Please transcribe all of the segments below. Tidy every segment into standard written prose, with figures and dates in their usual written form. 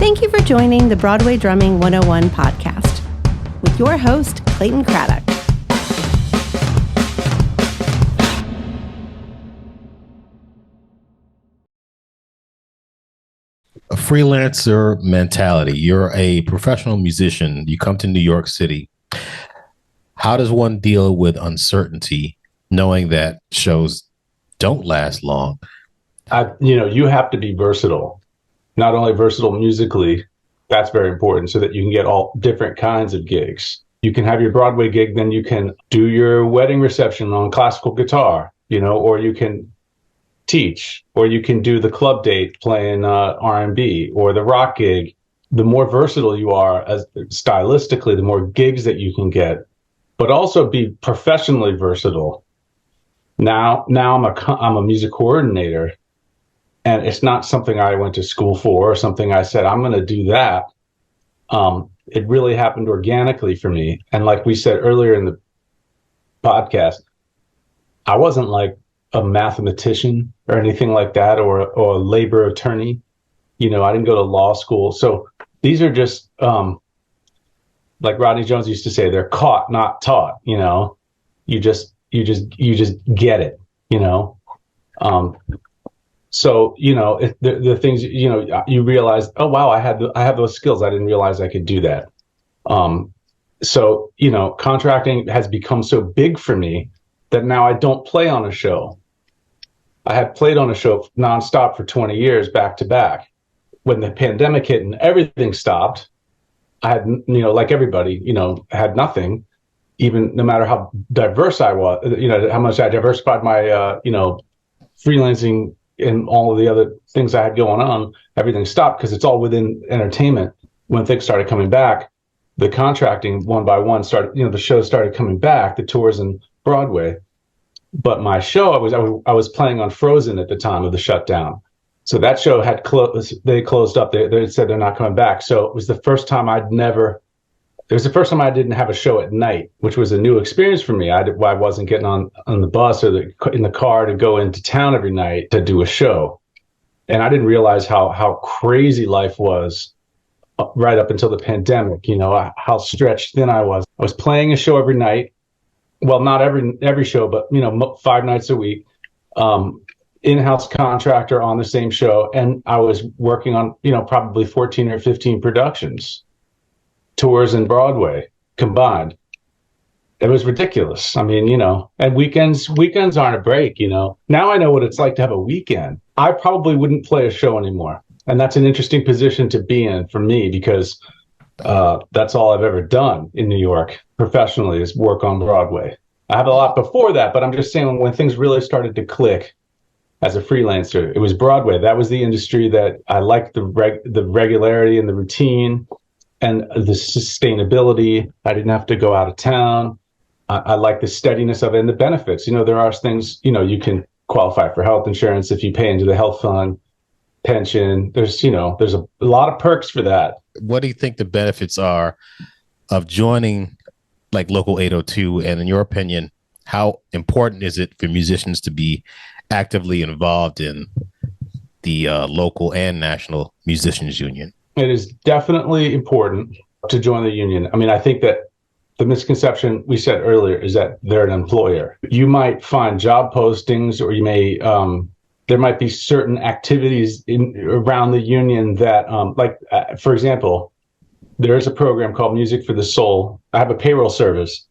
Thank you for joining the Broadway Drumming 101 podcast with your host, Clayton Craddock. A freelancer mentality. You're a professional musician. You come to New York City. How does one deal with uncertainty, knowing that shows don't last long? You have to be versatile. Not only versatile musically, that's very important so that you can get all different kinds of gigs. You can have your Broadway gig, then you can do your wedding reception on classical guitar, or you can teach, or you can do the club date playing R&B, or the rock gig. The more versatile you are as stylistically, the more gigs that you can get, but also be professionally versatile. Now I'm a music coordinator, and it's not something I went to school for or something I said, I'm going to do that. It really happened organically for me. And like we said earlier in the podcast, I wasn't like a mathematician or anything like that, or a labor attorney. I didn't go to law school. So these are just, like Rodney Jones used to say, they're caught, not taught. You just get it, So, the things, you realize, oh, wow, I have those skills. I didn't realize I could do that. So, contracting has become so big for me that now I don't play on a show. I had played on a show nonstop for 20 years, back to back. When the pandemic hit and everything stopped, I had, like everybody, had nothing, even no matter how diverse I was, how much I diversified my, freelancing and all of the other things I had going on. Everything stopped because it's all within entertainment. When things started coming back, the contracting one by one started, the shows started coming back, the tours and Broadway. But my show, I was playing on Frozen at the time of the shutdown. So that show had closed. They closed up. They said they're not coming back. So it was the first time I didn't have a show at night, which was a new experience for me. I wasn't getting on the bus or in the car to go into town every night to do a show. And I didn't realize how crazy life was right up until the pandemic, how stretched thin I was. I was playing a show every night. Well, not every show, but, 5 nights a week. In-house contractor on the same show. And I was working on, probably 14 or 15 productions, tours and Broadway combined. It was ridiculous. I mean, and weekends aren't a break, Now I know what it's like to have a weekend. I probably wouldn't play a show anymore. And that's an interesting position to be in for me, because that's all I've ever done in New York professionally is work on Broadway. I have a lot before that, but I'm just saying when things really started to click as a freelancer, it was Broadway. That was the industry that I liked, the regularity and the routine and the sustainability. I didn't have to go out of town. I like the steadiness of it and the benefits. There are things, you can qualify for health insurance if you pay into the health fund, pension. There's a lot of perks for that. What do you think the benefits are of joining like Local 802? And in your opinion, how important is it for musicians to be actively involved in the local and national musicians union? It is definitely important to join the union. I mean, I think that the misconception we said earlier is that they're an employer. You might find job postings, or you may, there might be certain activities around the union that, for example, there is a program called Music for the Soul. I have a payroll service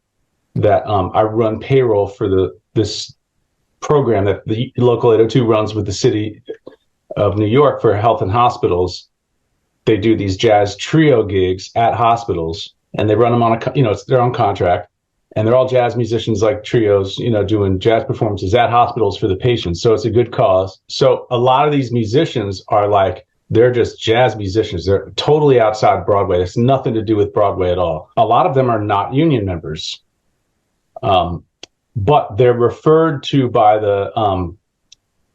that I run payroll for this program that the Local 802 runs with the city of New York for health and hospitals. They do these jazz trio gigs at hospitals, and they run them on it's their own contract, and they're all jazz musicians, like trios, doing jazz performances at hospitals for the patients. So it's a good cause. So a lot of these musicians are they're just jazz musicians. They're totally outside Broadway. It's nothing to do with Broadway at all. A lot of them are not union members. But they're referred to by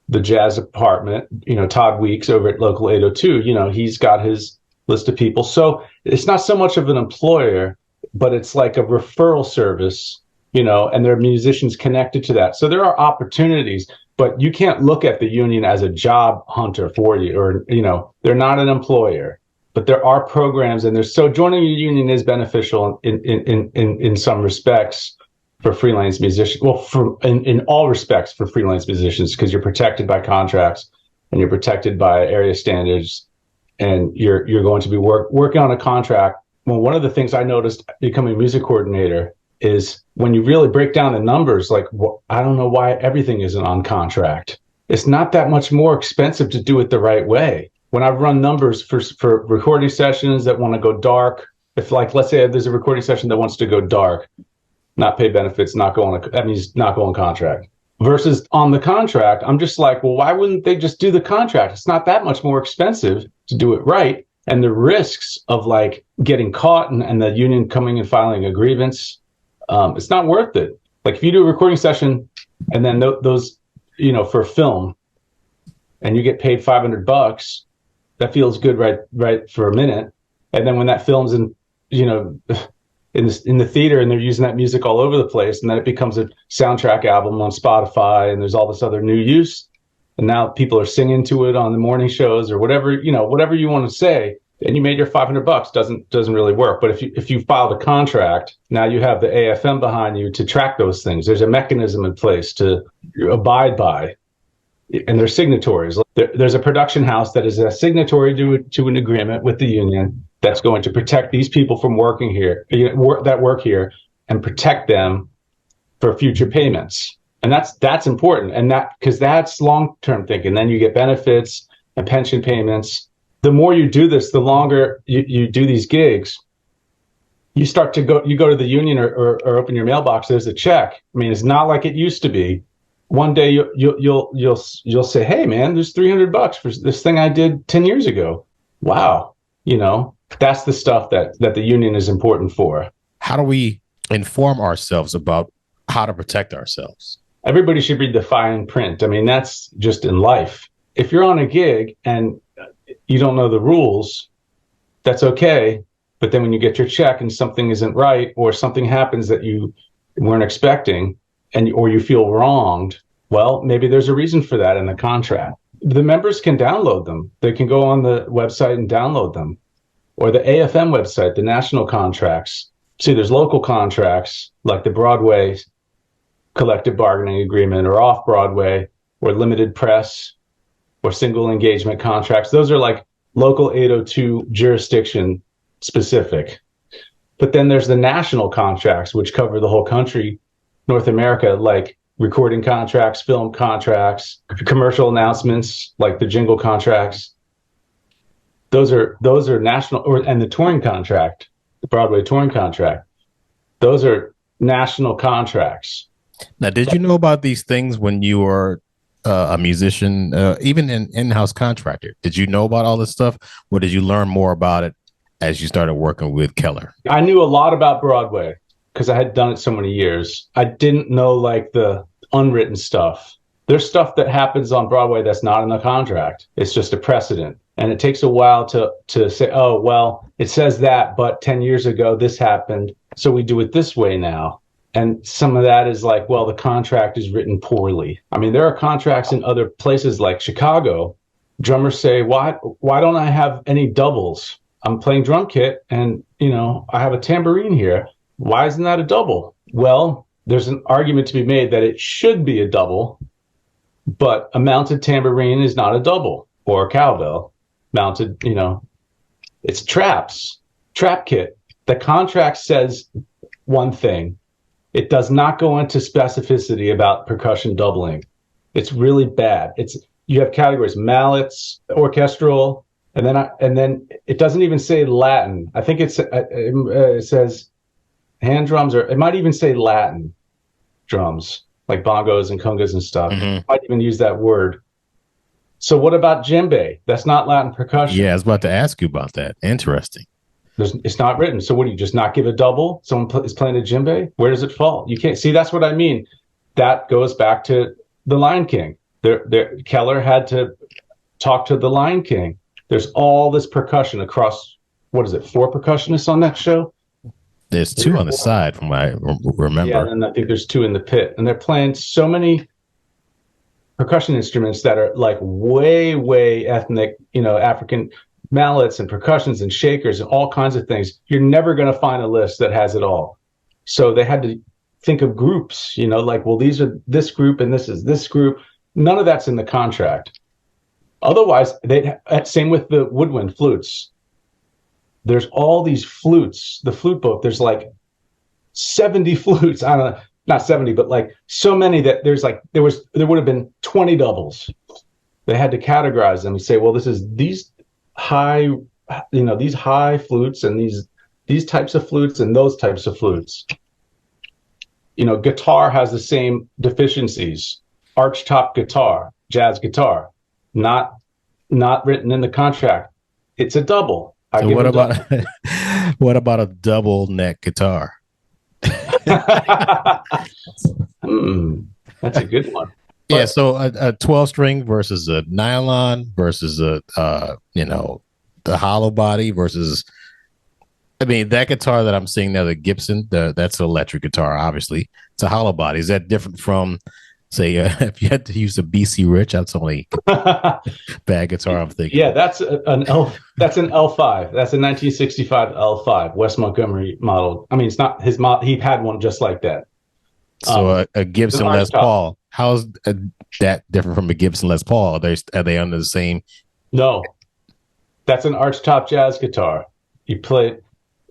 the jazz department, Todd Weeks over at Local 802, he's got his list of people. So it's not so much of an employer, but it's like a referral service, and there are musicians connected to that. So there are opportunities, but you can't look at the union as a job hunter for you, or, they're not an employer. but there are programs, and so joining a union is beneficial in some respects for freelance musicians. Well, in all respects for freelance musicians, because you're protected by contracts and you're protected by area standards, and you're going to be working on a contract. Well, one of the things I noticed becoming a music coordinator is when you really break down the numbers, like, I don't know why everything isn't on contract. It's not that much more expensive to do it the right way. When I've run numbers for recording sessions that want to go dark, if, like, let's say there's a recording session that wants to go dark, not pay benefits, that means not go on contract. Versus on the contract, I'm just like, well, why wouldn't they just do the contract? It's not that much more expensive to do it right. And the risks of like getting caught and the union coming and filing a grievance, it's not worth it. Like if you do a recording session and then those, for film, and you get paid $500, that feels good right for a minute. And then when that film's in the theater and they're using that music all over the place, and then it becomes a soundtrack album on Spotify, and there's all this other new use, and now people are singing to it on the morning shows or whatever you want to say, and you made your $500 doesn't really work. But if you file the contract, now you have the AFM behind you to track those things. There's a mechanism in place to abide by, and there's signatories. There's a production house that is a signatory to an agreement with the union that's going to protect these people from working here, that work here, and protect them for future payments. And that's important. And because that's long-term thinking. Then you get benefits and pension payments. The more you do this, the longer you do these gigs, you go to the union or open your mailbox, there's a check. I mean, it's not like it used to be. One day you'll say, hey man, there's $300 for this thing I did 10 years ago. Wow. That's the stuff that the union is important for. How do we inform ourselves about how to protect ourselves? Everybody should read the fine print. I mean, that's just in life. If you're on a gig and you don't know the rules, that's okay. But then when you get your check and something isn't right, or something happens that you weren't expecting, or you feel wronged, well, maybe there's a reason for that in the contract. The members can download them. They can go on the website and download them. Or the AFM website, the national contracts. See, there's local contracts like the Broadway collective bargaining agreement, or off-Broadway, or limited press, or single engagement contracts. Those are like local 802 jurisdiction specific. But then there's the national contracts, which cover the whole country, North America, like recording contracts, film contracts, commercial announcements, like the jingle contracts. Those are national, and the touring contract, the Broadway touring contract. Those are national contracts. Now, did you know about these things when you were a musician, even an in-house contractor? Did you know about all this stuff, or did you learn more about it as you started working with Keller? I knew a lot about Broadway because I had done it so many years. I didn't know like the unwritten stuff. There's stuff that happens on Broadway that's not in the contract. It's just a precedent. And it takes a while to say, oh, well, it says that, but 10 years ago, this happened, so we do it this way now. And some of that is like, well, the contract is written poorly. I mean, there are contracts in other places like Chicago. Drummers say, why don't I have any doubles? I'm playing drum kit and, I have a tambourine here. Why isn't that a double? Well, there's an argument to be made that it should be a double, but a mounted tambourine is not a double, or a cowbell mounted, it's trap kit. The contract says one thing. It does not go into specificity about percussion doubling. It's really bad. You have categories: mallets, orchestral, and then it doesn't even say Latin. I think it says hand drums, or it might even say Latin drums, like bongos and congas and stuff. Mm-hmm. It might even use that word. So what about djembe? That's not Latin percussion. Yeah, I was about to ask you about that. Interesting. It's not written. So what do you just not give a double? Someone is playing a djembe? Where does it fall? You can't see. That's what I mean. That goes back to the Lion King. Keller had to talk to the Lion King. There's all this percussion across, 4 percussionists on that show? There's 2 on the side from what I remember. Yeah, and I think there's 2 in the pit. And they're playing so many percussion instruments that are like way, way ethnic, African, mallets and percussions and shakers and all kinds of things. You're never going to find a list that has it all. So they had to think of groups, like, well, these are this group and this is this group. None of that's in the contract. Otherwise, same with the woodwind flutes. There's all these flutes. The flute book, there's like 70 flutes. I don't know, not 70, but like so many that there would have been 20 doubles. They had to categorize them and say, well, this is these high flutes and these types of flutes and those types of flutes. Guitar has the same deficiencies. Archtop guitar, jazz guitar, not written in the contract. It's a double. So what about what about a double neck guitar? That's a good one. Yeah, so a 12 string versus a nylon versus the hollow body versus, that guitar that I'm seeing now, the Gibson, that's an electric guitar, obviously. It's a hollow body. Is that different from, say, if you had to use a BC Rich? That's only bad guitar, I'm thinking. Yeah, that's an L5. That's a 1965 L5, West Montgomery model. It's not his model. He had one just like that. So a Gibson Les Paul, how's that different from a Gibson Les Paul? Are they under the same? No, that's an archtop jazz guitar. You play it.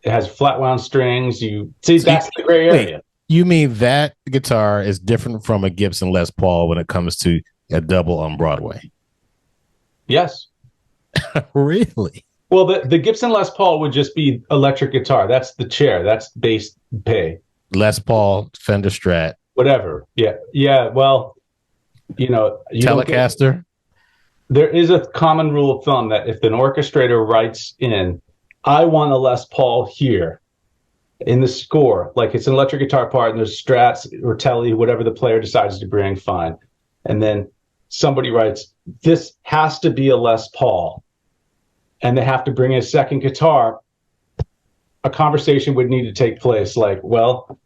It has flat wound strings. That's the gray area. Wait, you mean that guitar is different from a Gibson Les Paul when it comes to a double on Broadway? Yes. Really? Well, the Gibson Les Paul would just be electric guitar. That's the chair. That's bass pay. Les Paul, Fender Strat. Whatever. Yeah. Yeah. Well, Telecaster. There is a common rule of thumb that if an orchestrator writes in, I want a Les Paul here in the score, like it's an electric guitar part and there's strats or telly, whatever the player decides to bring, fine. And then somebody writes, this has to be a Les Paul. And they have to bring a second guitar. A conversation would need to take place like, well,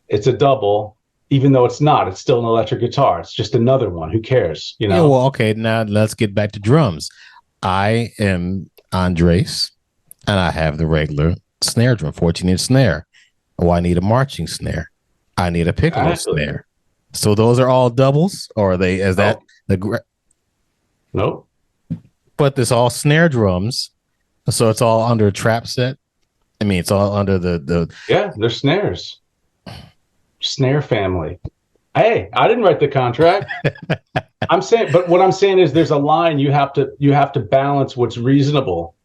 it's a double, even though it's not. It's still an electric guitar. It's just another one. Who cares? Yeah, well, okay, now let's get back to drums. I am Andres, and I have the regular snare drum, 14-inch snare. Oh, I need a marching snare. I need a piccolo snare. So those are all doubles, or are they? Is that the? Nope. But it's all snare drums, so it's all under a trap set. It's all under the. Yeah, they're snares. Snare family. Hey, I didn't write the contract. What I'm saying is there's a line you have to balance what's reasonable.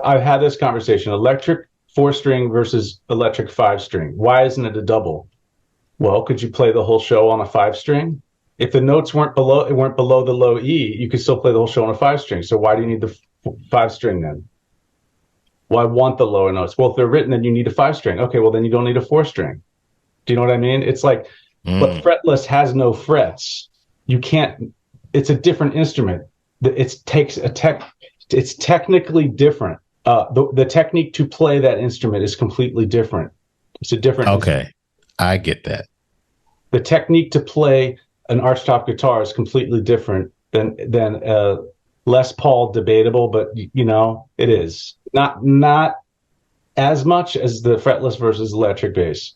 I've had this conversation: electric 4-string versus electric 5-string. Why isn't it a double? Well, could you play the whole show on a 5-string? If the notes weren't below the low E, you could still play the whole show on a 5-string. So why do you need the 5-string then? Well, I want the lower notes. Well, if they're written, then you need a 5-string. Okay, well, then you don't need a 4-string. Do you know what I mean? It's like, but fretless has no frets. You can't. It's a different instrument. It's technically different. The technique to play that instrument is completely different. It's a different. Okay, instrument. I get that. The technique to play an archtop guitar is completely different than Les Paul. Debatable, but it is not as much as the fretless versus electric bass.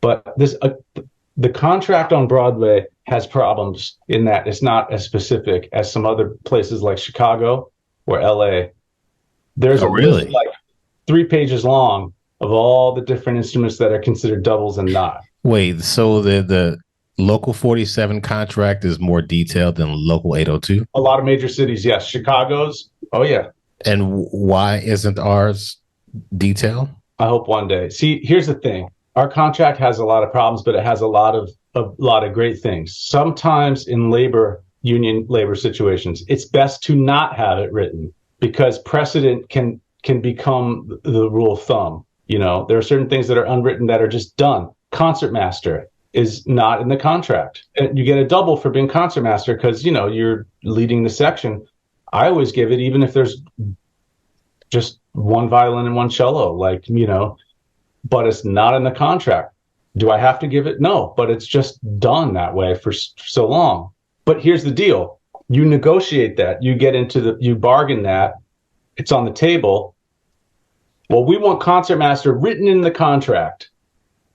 But the contract on Broadway has problems in that it's not as specific as some other places like Chicago or LA. There's a list like 3 pages long of all the different instruments that are considered doubles and not. Wait, so the local 47 contract is more detailed than local 802? A lot of major cities, yes. Chicago's, oh yeah. And why isn't ours detailed? I hope one day. See, here's the thing. Our contract has a lot of problems, but it has a lot of great things. Sometimes in union labor situations, it's best to not have it written because precedent can become the rule of thumb. There are certain things that are unwritten that are just done. Concertmaster is not in the contract. And you get a double for being concertmaster because, you're leading the section. I always give it, even if there's just one violin and one cello, but it's not in the contract. Do I have to give it? No, but it's just done that way for so long. But here's the deal. You negotiate that, you bargain that, it's on the table. Well, we want concertmaster written in the contract.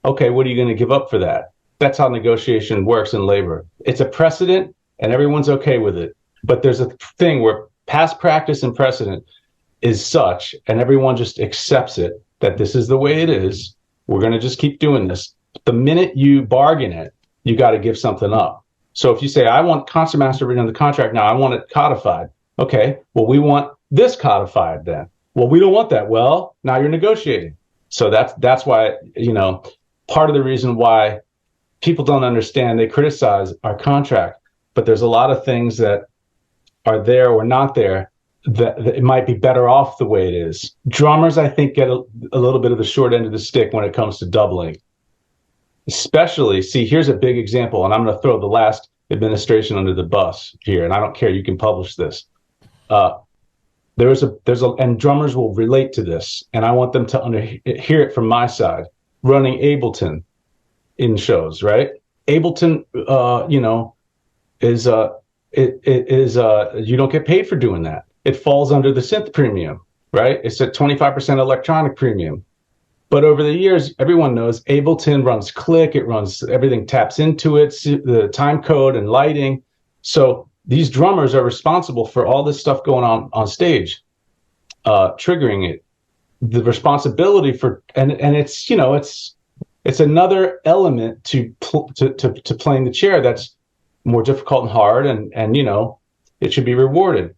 Okay, what are you going to give up for that? That's how negotiation works in labor. It's a precedent and everyone's okay with it. But there's a thing where past practice and precedent is such, and everyone just accepts it, that this is the way it is. We're going to just keep doing this. The minute you bargain it, you got to give something up. So if you say, I want concertmaster written in the contract now, I want it codified. Okay, well, we want this codified then. Well, we don't want that. Well, now you're negotiating. So that's why, part of the reason why people don't understand, they criticize our contract, but there's a lot of things that are there or not there that it might be better off the way it is. Drummers, I think, get a little bit of the short end of the stick when it comes to doubling. Especially, see, here's a big example, and I'm going to throw the last administration under the bus here, and I don't care, you can publish this. And drummers will relate to this, and I want them to hear it from my side. Running Ableton in shows, right? Ableton, is you don't get paid for doing that. It falls under the synth premium, right? It's a 25% electronic premium. But over the years, everyone knows Ableton runs click, it runs everything, taps into it, the time code and lighting. So these drummers are responsible for all this stuff going on stage, triggering it. The responsibility for, and it's, it's another element to playing the chair that's more difficult and hard, and it should be rewarded.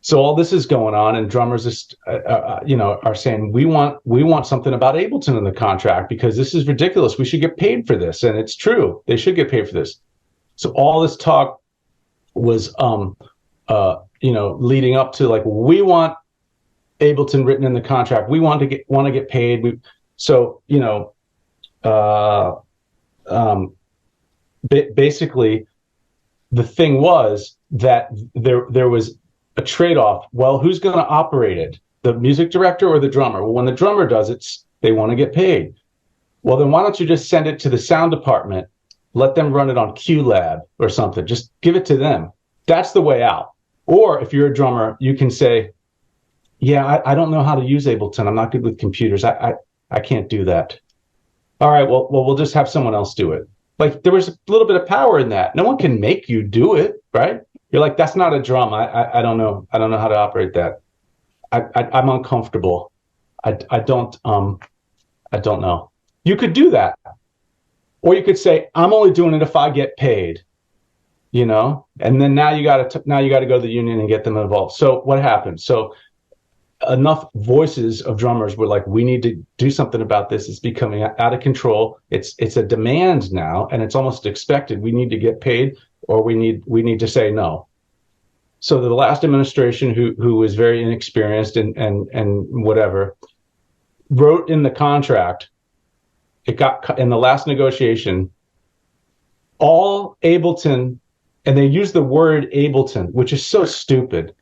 So all this is going on, and drummers just, are saying, we want something about Ableton in the contract because this is ridiculous. We should get paid for this, and it's true. They should get paid for this. So all this talk was, leading up to, like, we want Ableton written in the contract. We want to get paid. Basically, the thing was that there was a trade-off. Well, who's going to operate it? The music director or the drummer? Well, when the drummer does it, they want to get paid. Well, then why don't you just send it to the sound department, let them run it on QLab or something. Just give it to them. That's the way out. Or if you're a drummer, you can say, yeah, I don't know how to use Ableton. I'm not good with computers. I can't do that. All right, well, we'll just have someone else do it. Like, there was a little bit of power in that. No one can make you do it, right? You're like, that's not a drum. I don't know. I don't know how to operate that. I'm uncomfortable. I don't know. You could do that. Or you could say, I'm only doing it if I get paid, and then now you got to go to the union and get them involved. So what happened? So enough voices of drummers were like, we need to do something about this. It's becoming out of control. It's a demand now, and it's almost expected. We need to get paid, or we need to say no. So the last administration, who was very inexperienced and whatever, wrote in the contract, it got in the last negotiation, all Ableton, and they used the word Ableton, which is so stupid.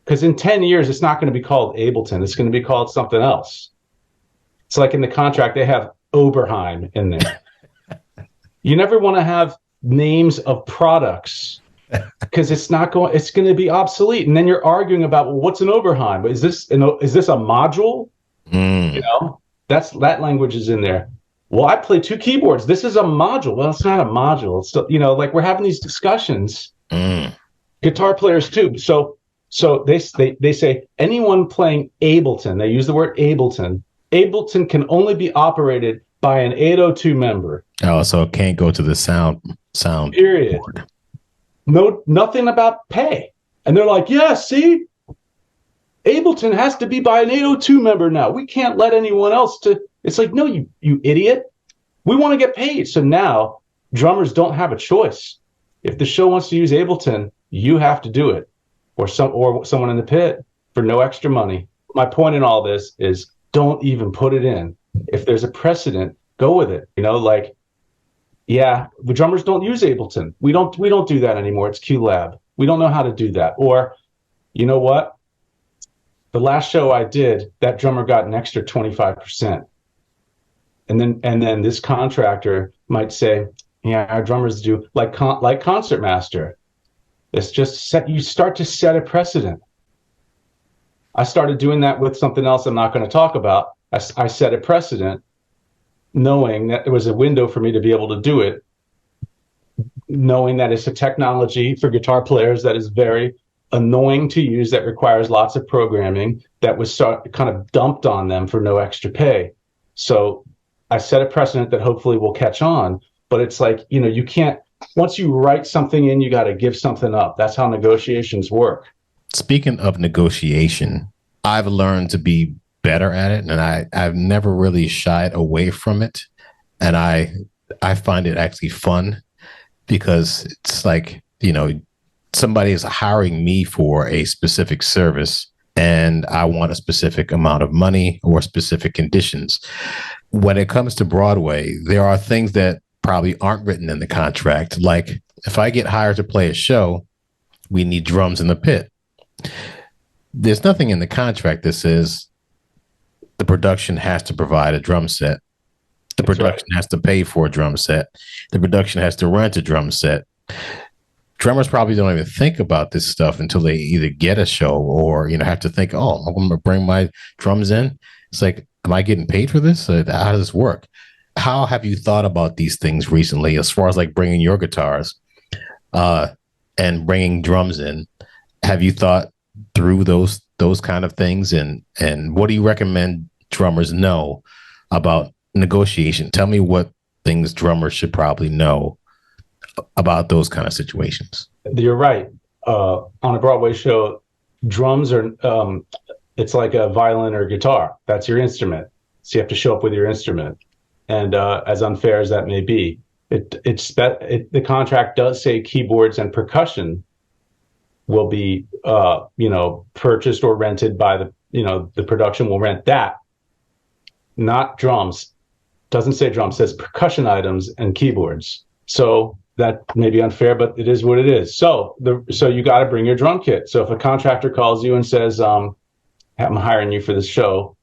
Because in 10 years, it's not going to be called Ableton. It's going to be called something else. It's like in the contract, they have Oberheim in there. You never want to have names of products because it's going to be obsolete. And then you're arguing about, well, what's an Oberheim? Is this a module? That language is in there. Well, I play 2 keyboards. This is a module. Well, it's not a module. It's still, like, we're having these discussions. Guitar players too. So they say anyone playing Ableton, they use the word Ableton. Ableton can only be operated by an 802 member. Oh, so it can't go to the sound period. board. No, nothing about pay. And they're like, yeah, see, Ableton has to be by an 802 member now. We can't let anyone else to. It's like, no, you idiot. We want to get paid. So now drummers don't have a choice. If the show wants to use Ableton, you have to do it. Or someone in the pit for no extra money. My point in all this is, don't even put it in. If there's a precedent, go with it. Yeah, the drummers don't use Ableton. We don't do that anymore. It's QLab. We don't know how to do that. Or, you know what? The last show I did, that drummer got an extra 25%. And then this contractor might say, yeah, our drummers do like concertmaster. It's just you start to set a precedent. I started doing that with something else I'm not going to talk about. I set a precedent knowing that there was a window for me to be able to do it, knowing that it's a technology for guitar players that is very annoying to use, that requires lots of programming, that was kind of dumped on them for no extra pay. So I set a precedent that hopefully will catch on. But it's like, you can't, once you write something in, you got to give something up. That's how negotiations work. Speaking of negotiation, I've learned to be better at it, and I've never really shied away from it. And I find it actually fun, because it's like, somebody is hiring me for a specific service, and I want a specific amount of money or specific conditions. When it comes to Broadway, there are things that probably aren't written in the contract. Like, if I get hired to play a show, we need drums in the pit. There's nothing in the contract that says the production has to provide a drum set. The production has to pay for a drum set. The production has to rent a drum set. Drummers probably don't even think about this stuff until they either get a show or, have to think, oh, I'm going to bring my drums in. It's like, am I getting paid for this? How does this work? How have you thought about these things recently, as far as like bringing your guitars and bringing drums in? Have you thought through those kind of things? And what do you recommend drummers know about negotiation? Tell me what things drummers should probably know about those kind of situations. You're right. On a Broadway show, drums are, it's like a violin or guitar. That's your instrument. So you have to show up with your instrument. And as unfair as that may be, the contract does say keyboards and percussion will be, purchased or rented by the production will rent that, not drums. Doesn't say drums, says percussion items and keyboards. So that may be unfair, but it is what it is. So you got to bring your drum kit. So if a contractor calls you and says, I'm hiring you for this show,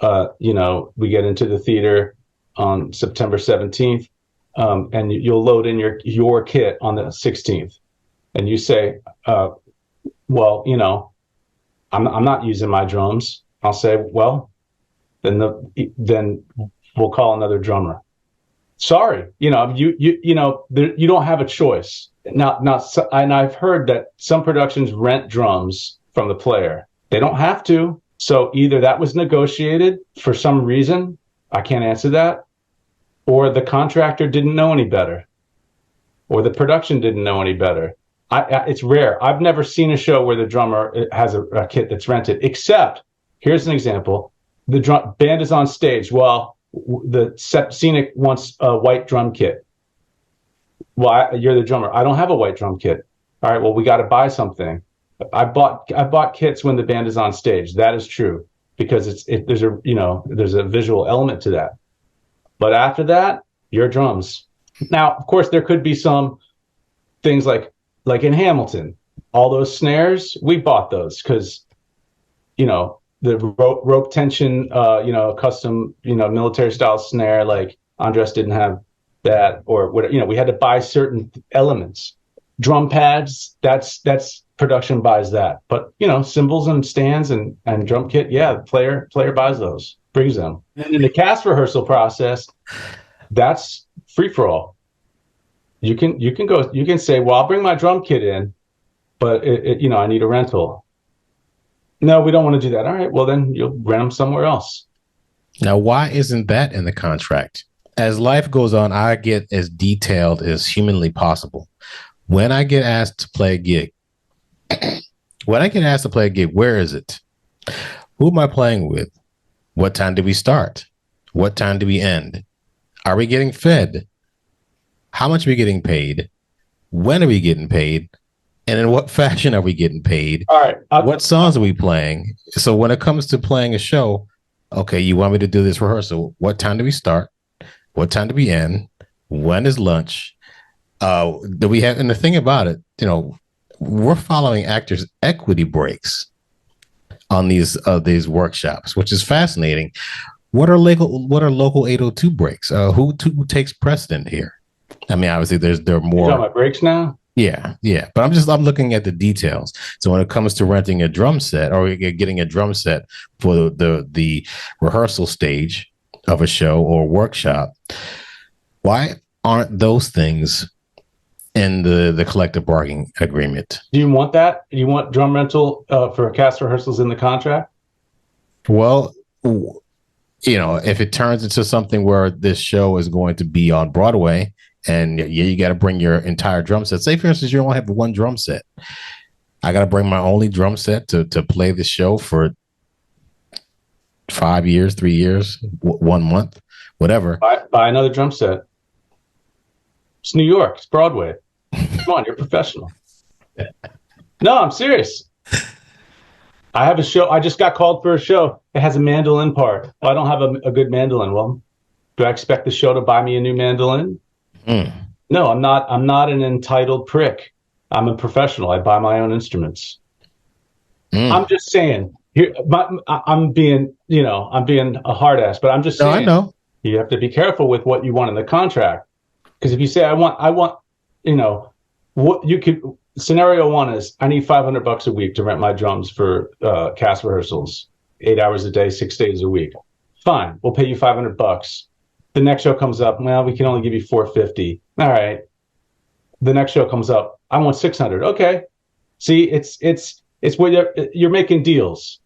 we get into the theater on September 17th, and you'll load in your kit on the 16th. And you say, well, I'm not using my drums. I'll say, well, then we'll call another drummer. Sorry, you don't have a choice. Now, and I've heard that some productions rent drums from the player. They don't have to. So either that was negotiated for some reason, I can't answer that, or the contractor didn't know any better, or the production didn't know any better. It's rare. I've never seen a show where the drummer has a kit that's rented, except, here's an example. The band is on stage. Well, the scenic wants a white drum kit. Well, you're the drummer. I don't have a white drum kit. All right, well, we got to buy something. I bought kits when the band is on stage. That is true, because there's a visual element to that. But after that, your drums. Now, of course, there could be some things like in Hamilton, all those snares, we bought those because, the rope tension, custom, military style snare, like Andres didn't have that, or what, we had to buy certain elements. Drum pads, that's production buys that. But, cymbals and stands and drum kit, yeah, the player buys those, brings them. And in the cast rehearsal process, that's free for all. You can say, well, I'll bring my drum kit in, but I need a rental. No, we don't want to do that. All right, well, then you'll rent them somewhere else. Now, why isn't that in the contract? As life goes on, I get as detailed as humanly possible. When I get asked to play a gig, where is it? Who am I playing with? What time do we start? What time do we end? Are we getting fed? How much are we getting paid? When are we getting paid? And in what fashion are we getting paid? All right. What songs are we playing? So when it comes to playing a show, okay, you want me to do this rehearsal. What time do we start? What time do we end? When is lunch? Do we have, and the thing about it, we're following actors' equity breaks on these workshops, which is fascinating. What are local 802 breaks? Who takes precedent here? I mean, obviously there are more. You're talking about breaks now? Yeah, yeah. But I'm looking at the details. So when it comes to renting a drum set or getting a drum set for the rehearsal stage of a show or workshop, why aren't those things in the collective bargaining agreement? Do you want that? Do you want drum rental for cast rehearsals in the contract? Well, if it turns into something where this show is going to be on Broadway and you got to bring your entire drum set. Say, for instance, you only have one drum set. I got to bring my only drum set to play the show for 5 years, 3 years, 1 month, whatever. Buy another drum set. It's New York. It's Broadway. Come on, you're a professional. No, I'm serious. I have a show. I just got called for a show. It has a mandolin part. I don't have a good mandolin. Well, do I expect the show to buy me a new mandolin? No, I'm not. I'm not an entitled prick. I'm a professional. I buy my own instruments. I'm just saying. Here, I'm being a hard ass, but I'm just saying. No, I know. You have to be careful with what you want in the contract, because if you say I want, what you could. Scenario one is I need $500 a week to rent my drums for cast rehearsals, 8 hours a day, 6 days a week. Fine, we'll pay you $500. The next show comes up, well, we can only give you $450. All right. The next show comes up, I want $600. Okay. See, it's where you're making deals.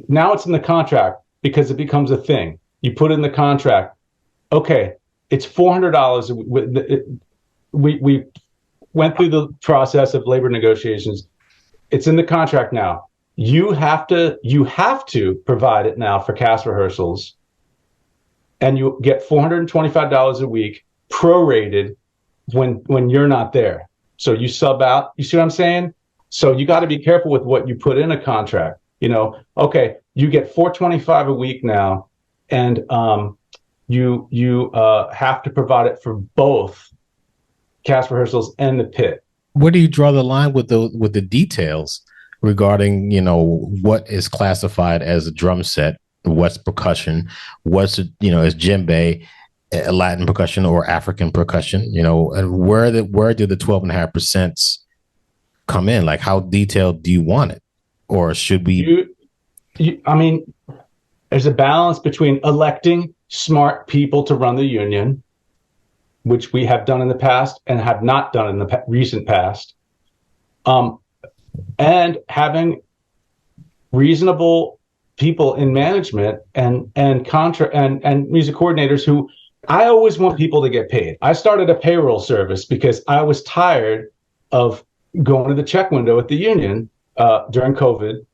Now it's in the contract because it becomes a thing. You put in the contract. Okay, it's $400. We went through the process of labor negotiations. It's in the contract now. You have to provide it now for cast rehearsals, and you get $425 a week prorated when you're not there. So you sub out. You see what I'm saying? So you got to be careful with what you put in a contract. Okay, you get $425 a week now, and you have to provide it for both cast rehearsals and the pit. Where do you draw the line with the details regarding what is classified as a drum set, what's percussion, what's is djembe, Latin percussion or African percussion, and where do the 12.5% come in? Like, how detailed do you want it, or should we? I mean, there's a balance between electing smart people to run the union, which we have done in the past and have not done in the recent past, and having reasonable people in management and music coordinators who I always want people to get paid. I started a payroll service because I was tired of going to the check window at the union during COVID.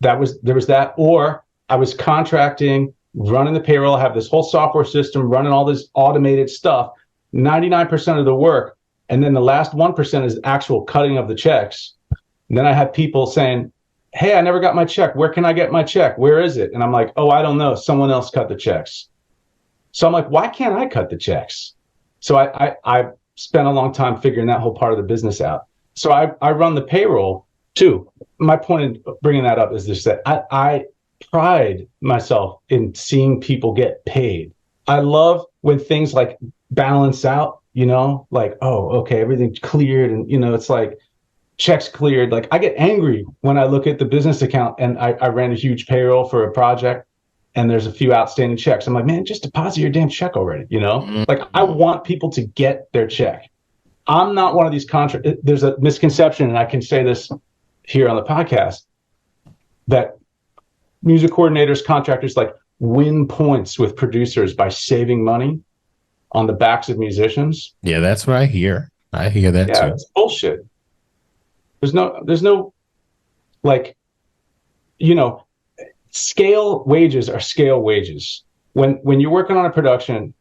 There was that, or I was contracting, running the payroll, have this whole software system, running all this automated stuff, 99% of the work. And then the last 1% is actual cutting of the checks. And then I had people saying, hey, I never got my check. Where can I get my check? Where is it? And I'm like, oh, I don't know. Someone else cut the checks. So I'm like, why can't I cut the checks? So I spent a long time figuring that whole part of the business out. So I run the payroll too. My point in bringing that up is this, that I pride myself in seeing people get paid. I love when things like balance out, like, oh, okay, everything's cleared. And, it's like checks cleared. Like, I get angry when I look at the business account and I ran a huge payroll for a project and there's a few outstanding checks. I'm like, man, just deposit your damn check already. Like, I want people to get their check. I'm not one of these there's a misconception, and I can say this here on the podcast, that music coordinators, contractors win points with producers by saving money on the backs of musicians. Yeah, that's what I hear. I hear that too. Yeah, it's bullshit. There's no scale wages are scale wages. When you're working on a production,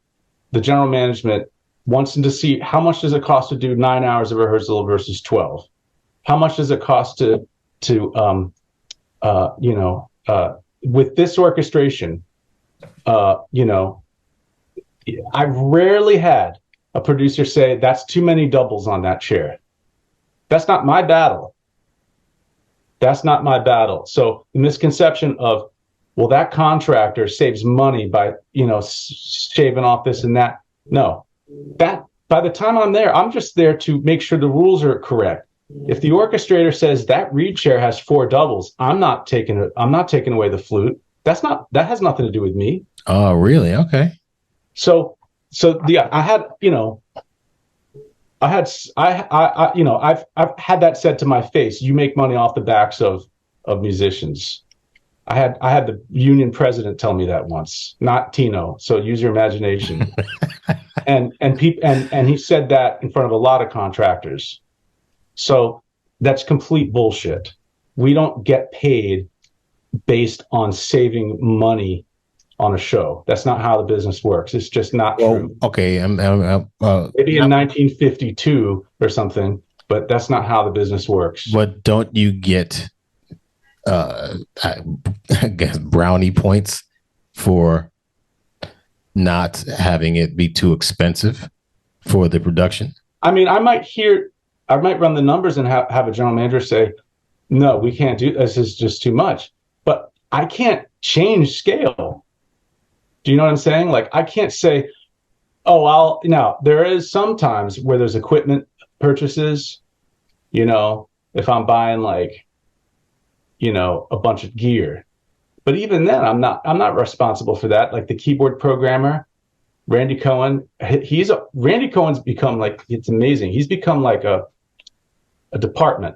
the general management wants to see how much does it cost to do 9 hours of rehearsal versus 12. How much does it cost to with this orchestration, I've rarely had a producer say, that's too many doubles on that chair. That's not my battle. That's not my battle. So the misconception of, well, that contractor saves money by, shaving off this and that. No, that by the time I'm there, I'm just there to make sure the rules are correct. If the orchestrator says that reed chair has 4 doubles, I'm not taking away the flute. That has nothing to do with me. Oh, really? Okay. So I had, I've had that said to my face. You make money off the backs of musicians. I had the union president tell me that once, not Tino. So use your imagination. and he said that in front of a lot of contractors. So that's complete bullshit. We don't get paid based on saving money on a show. That's not how the business works. It's just not true. Okay. Maybe in 1952 or something, but that's not how the business works. But don't you get, I guess, brownie points for not having it be too expensive for the production? I mean, I might run the numbers and have a general manager say, no, we can't do this. Is just too much. But I can't change scale. Do you know what I'm saying? Like, I can't say, now there is sometimes where there's equipment purchases, if I'm buying a bunch of gear. But even then, I'm not responsible for that. Like the keyboard programmer, Randy Cohen, Randy Cohen's become it's amazing. He's become like a department.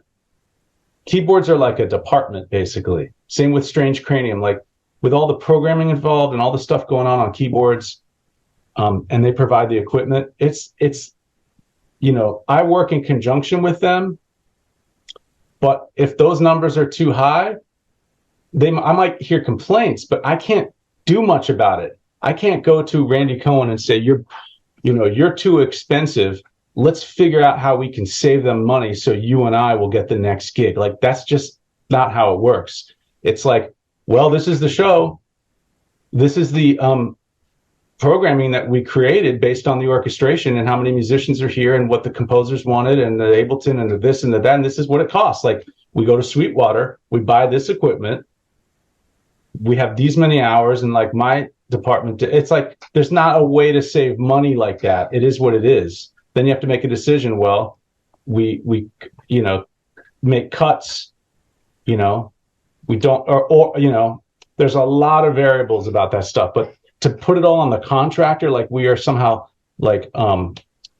Keyboards are like a department, basically. Same with Strange Cranium, like with all the programming involved and all the stuff going on keyboards, and they provide the equipment. It's I work in conjunction with them, but if those numbers are too high, I might hear complaints, but I can't do much about it. I can't go to Randy Cohen and say, you're too expensive. Let's figure out how we can save them money so you and I will get the next gig. Like, that's just not how it works. It's like, well, this is the show. This is the programming that we created based on the orchestration and how many musicians are here and what the composers wanted and the Ableton and the this and the that. And this is what it costs. Like, we go to Sweetwater, we buy this equipment, we have these many hours, and like my department, it's like there's not a way to save money like that. It is what it is. Then you have to make a decision. Well, we make cuts, we don't, or there's a lot of variables about that stuff, but to put it all on the contractor, like we are somehow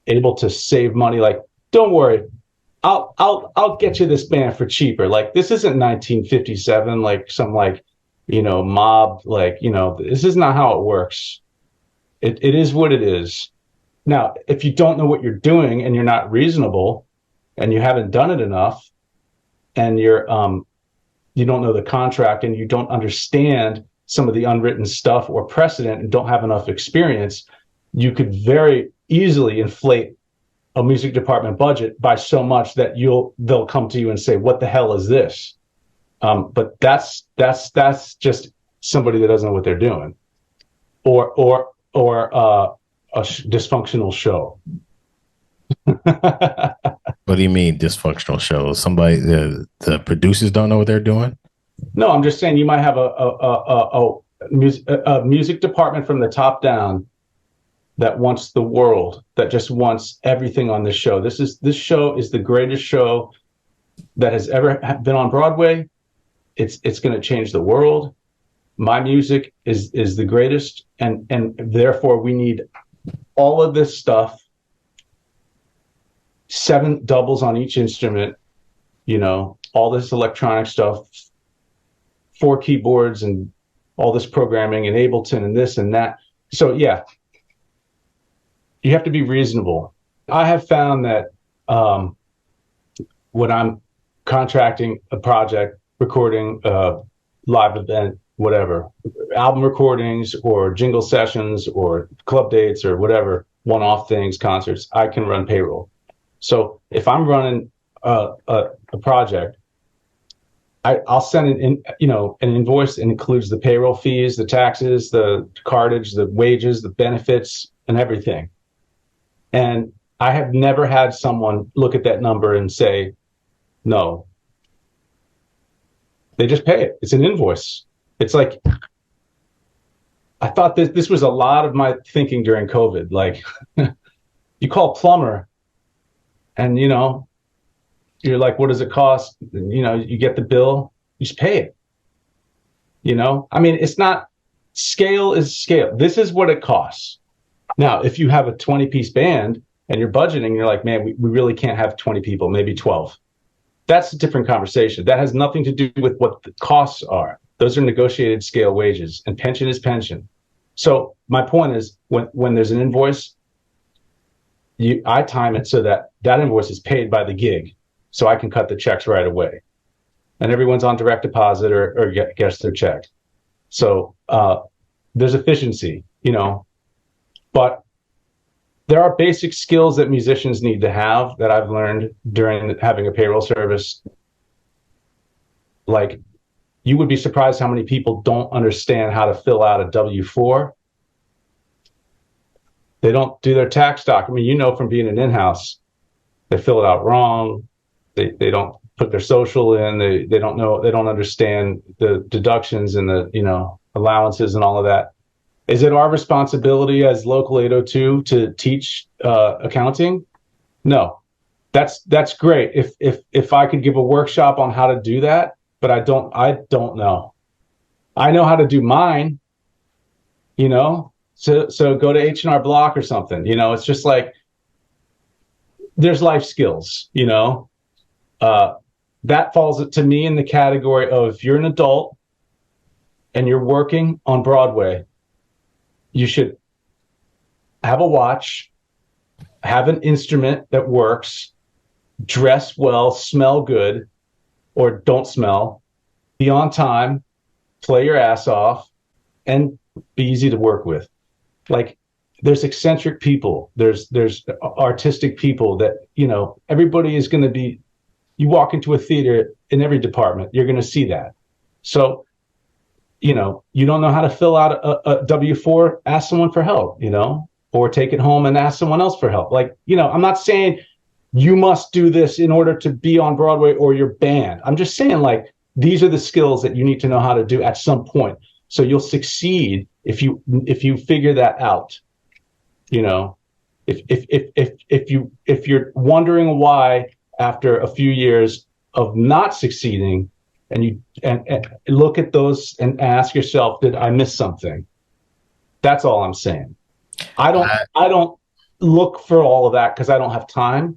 able to save money. Like, don't worry, I'll get you this band for cheaper. Like, this isn't 1957, like some mob, this is not how it works. It is what it is. Now, if you don't know what you're doing and you're not reasonable and you haven't done it enough and you don't know the contract and you don't understand some of the unwritten stuff or precedent and don't have enough experience, you could very easily inflate a music department budget by so much that they'll come to you and say, what the hell is this? But that's just somebody that doesn't know what they're doing, or a dysfunctional show. What do you mean dysfunctional shows? Somebody, the producers don't know what they're doing? No, I'm just saying you might have a music department from the top down that wants the world, that just wants everything on this show. This show is the greatest show that has ever been on Broadway. It's going to change the world. My music is the greatest, and therefore we need all of this stuff, 7 doubles on each instrument, all this electronic stuff, 4 keyboards and all this programming and Ableton and this and that. So yeah, you have to be reasonable. I have found that when I'm contracting a project, recording a live event, whatever, album recordings or jingle sessions or club dates or whatever, one-off things, concerts, I can run payroll. So if I'm running a project, I'll send an invoice that includes the payroll fees, the taxes, the cartage, the wages, the benefits, and everything. And I have never had someone look at that number and say, no. They just pay it. It's an invoice. It's like, I thought this was a lot of my thinking during COVID. Like, You call a plumber and, you're like, what does it cost? And, you get the bill, you just pay it. I mean, it's not, scale is scale. This is what it costs. Now, if you have a 20-piece band and you're budgeting, you're like, man, we really can't have 20 people, maybe 12. That's a different conversation. That has nothing to do with what the costs are. Those are negotiated scale wages, and pension is pension. So my point is, when there's an invoice, I time it so that invoice is paid by the gig, so I can cut the checks right away, and everyone's on direct deposit or gets their check. So there's efficiency, but there are basic skills that musicians need to have that I've learned during having a payroll service. Like, you would be surprised how many people don't understand how to fill out a W-4. They don't do their tax doc. I mean, from being an in-house, they fill it out wrong. They don't put their social in. They don't know. They don't understand the deductions and the allowances and all of that. Is it our responsibility as Local 802 to teach accounting? No, that's great. If I could give a workshop on how to do that, but I don't know. I know how to do mine. So go to H&R Block or something. It's just like, there's life skills. That falls to me in the category of, if you're an adult and you're working on Broadway, you should have a watch, have an instrument that works, dress well, smell good, or don't smell, be on time, play your ass off, and be easy to work with. Like, there's eccentric people, there's artistic people that, everybody is going to be, you walk into a theater in every department, you're going to see that. So, you don't know how to fill out a W-4, ask someone for help, or take it home and ask someone else for help. Like, I'm not saying you must do this in order to be on Broadway or your band. I'm just saying, like, these are the skills that you need to know how to do at some point. So you'll succeed if you figure that out. If you're wondering why after a few years of not succeeding, and you look at those and ask yourself, did I miss something? That's all I'm saying. I don't look for all of that because I don't have time.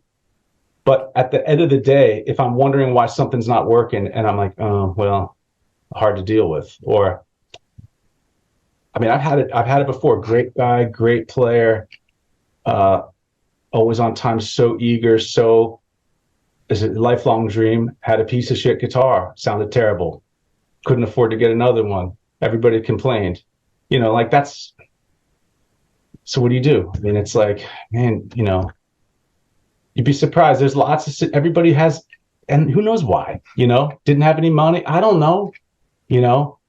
But at the end of the day, if I'm wondering why something's not working, and I'm like, oh, well, hard to deal with, or, I mean, I've had it before. Great guy, great player, always on time, so eager, so is a lifelong dream. Had a piece of shit guitar, sounded terrible, couldn't afford to get another one. Everybody complained, like, that's. So what do you do? I mean, it's like, man, you'd be surprised. There's lots of, everybody has, and who knows why, didn't have any money. I don't know,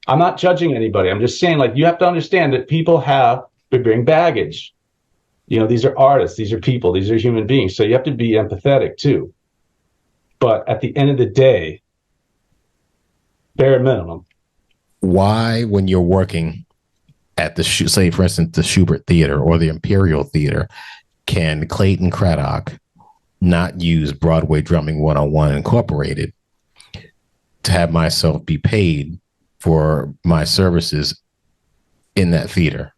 I'm not judging anybody. I'm just saying, like, you have to understand that people bring baggage. These are artists, these are people, these are human beings. So you have to be empathetic too. But at the end of the day, bare minimum. Why, when you're working at say, for instance, the Schubert Theater or the Imperial Theater, can Clayton Craddock not use Broadway Drumming 101 Incorporated to have myself be paid for my services in that theater?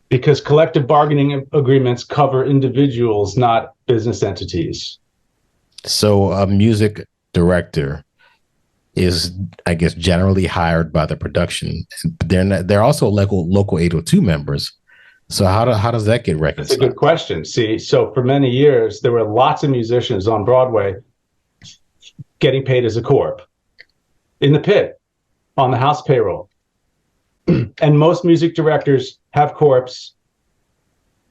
Because collective bargaining agreements cover individuals, not business entities. So a music director is, I guess, generally hired by the production. They're also local 802 members. So how does that get reconciled? That's a good question. See, so for many years, there were lots of musicians on Broadway getting paid as a corp in the pit on the house payroll. And most music directors have corps,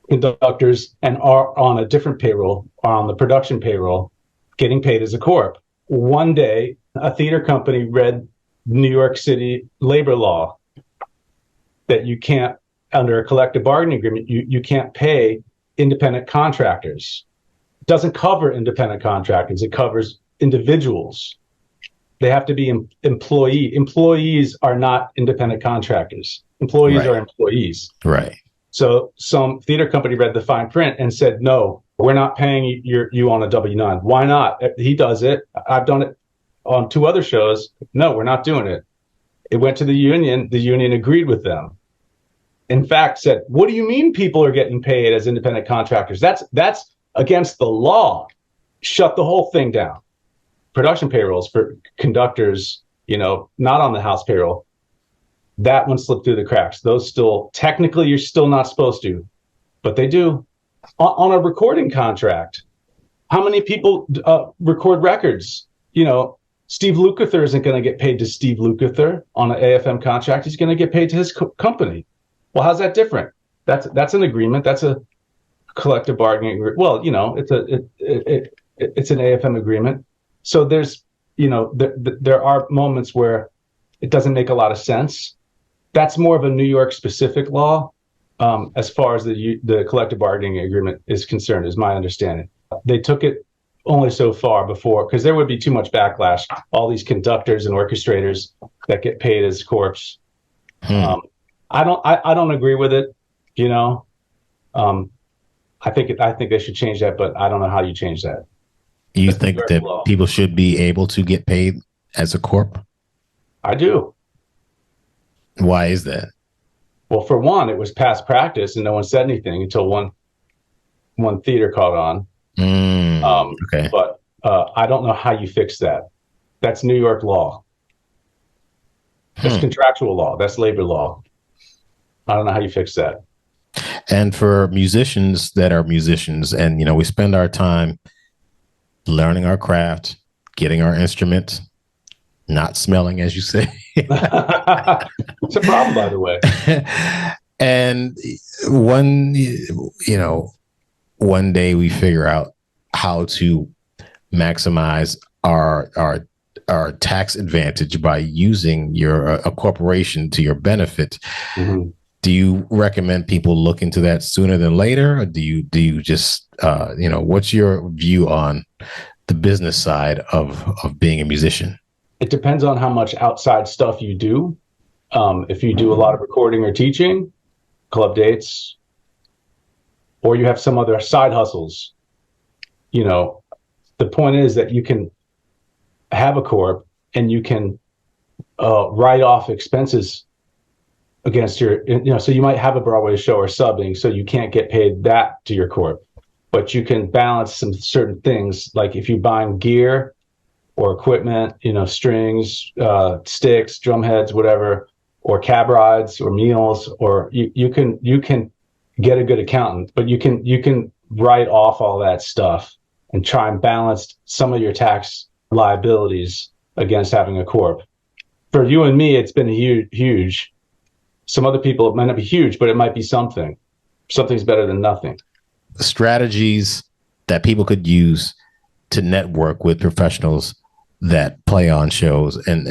conductors, and are on a different payroll, are on the production payroll, getting paid as a corp. One day, a theater company read New York City labor law that you can't, under a collective bargaining agreement, you can't pay independent contractors. It doesn't cover independent contractors. It covers individuals. They have to be employees are not independent contractors. Employees Right. are employees. Right. So some theater company read the fine print and said, no, we're not paying you on a W-9. Why not? He does it. I've done it on 2 other shows. No, we're not doing it. It went to the union. The union agreed with them. In fact, said, what do you mean people are getting paid as independent contractors? That's against the law. Shut the whole thing down. Production payrolls for conductors, not on the house payroll. That one slipped through the cracks. Those still, technically, you're still not supposed to, but they do. On a recording contract, how many people record records? Steve Lukather isn't going to get paid to Steve Lukather on an AFM contract. He's going to get paid to his company. Well, how's that different? That's an agreement. That's a collective bargaining agreement. Well, it's an AFM agreement. So there's, there are moments where it doesn't make a lot of sense. That's more of a New York specific law, as far as the collective bargaining agreement is concerned, is my understanding. They took it only so far before, because there would be too much backlash. All these conductors and orchestrators that get paid as corps. I don't agree with it. I think they should change that, but I don't know how you change that. You think that people should be able to get paid as a corp? I do. Why is that? Well, for one, it was past practice and no one said anything until one theater caught on. Okay. But I don't know how you fix that. That's New York law. That's contractual law. That's labor law. I don't know how you fix that. And for musicians that are musicians, and we spend our time learning our craft, getting our instruments, not smelling, as you say. It's a problem, by the way. And one day we figure out how to maximize our tax advantage by using a corporation to your benefit. Mm-hmm. Do you recommend people look into that sooner than later, or do you just what's your view on the business side of being a musician? It depends on how much outside stuff you do. If you do a lot of recording or teaching, club dates, or you have some other side hustles, the point is that you can have a corp and you can write off expenses against your, so you might have a Broadway show or subbing, so you can't get paid that to your corp, but you can balance some certain things. Like if you're buying gear or equipment, strings, sticks, drum heads, whatever, or cab rides or meals, or you can get a good accountant, but you can write off all that stuff and try and balance some of your tax liabilities against having a corp. For you and me, it's been huge. Some other people, it might not be huge, but it might be something. Something's better than nothing. Strategies that people could use to network with professionals that play on shows and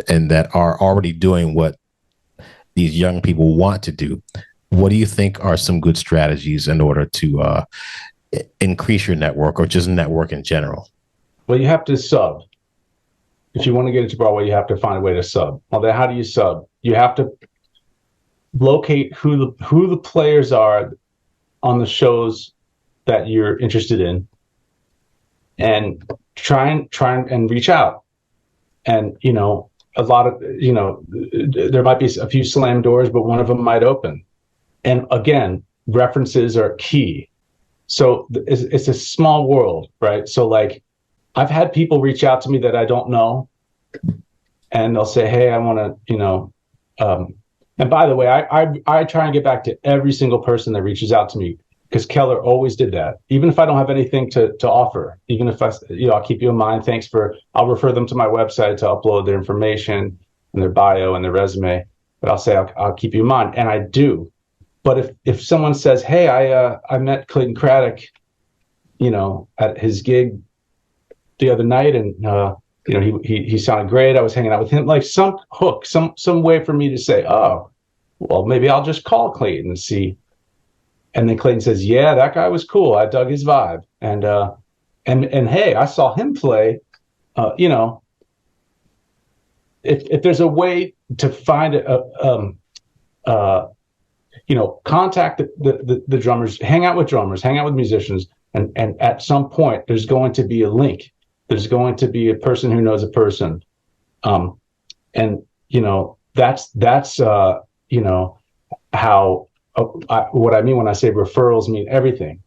that are already doing what these young people want to do. What do you think are some good strategies in order to increase your network, or just network in general? Well, you have to sub. If you want to get into Broadway, you have to find a way to sub. Well, then how do you sub? You have to locate who the players are on the shows that you're interested in, and try and reach out. And a lot of there might be a few slam doors, but one of them might open. And again, references are key. So it's a small world, right? So like, I've had people reach out to me that I don't know, and they'll say, "Hey, I want to," and by the way, I try and get back to every single person that reaches out to me, because Keller always did that. Even if I don't have anything to offer, even if I'll keep you in mind. I'll refer them to my website to upload their information and their bio and their resume. But I'll say I'll keep you in mind, and I do. But if someone says, "Hey, I met Clayton Craddock, at his gig the other night, and he sounded great. I was hanging out with him," like some hook, some way for me to say, "Oh, well, maybe I'll just call Clayton and see." And then Clayton says, "Yeah, that guy was cool. I dug his vibe." And hey, I saw him play. If there's a way to find contact the drummers, hang out with musicians, and at some point there's going to be a link. There's going to be a person who knows a person, and that's how what I mean when I say referrals mean everything.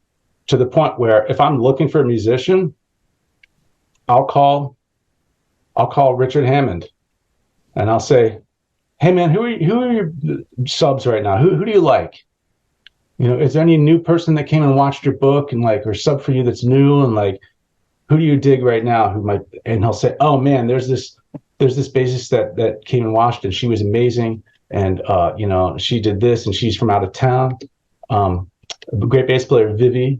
To the point where if I'm looking for a musician, I'll call Richard Hammond, and I'll say, "Hey man, who are your subs right now? Who do you like? Is there any new person that came and watched your book and or sub for you that's new, and who do you dig right now? Who might?" And he'll say, "Oh man, there's this bassist that came and watched, and she was amazing, and she did this, and she's from out of town. Great bass player, Vivi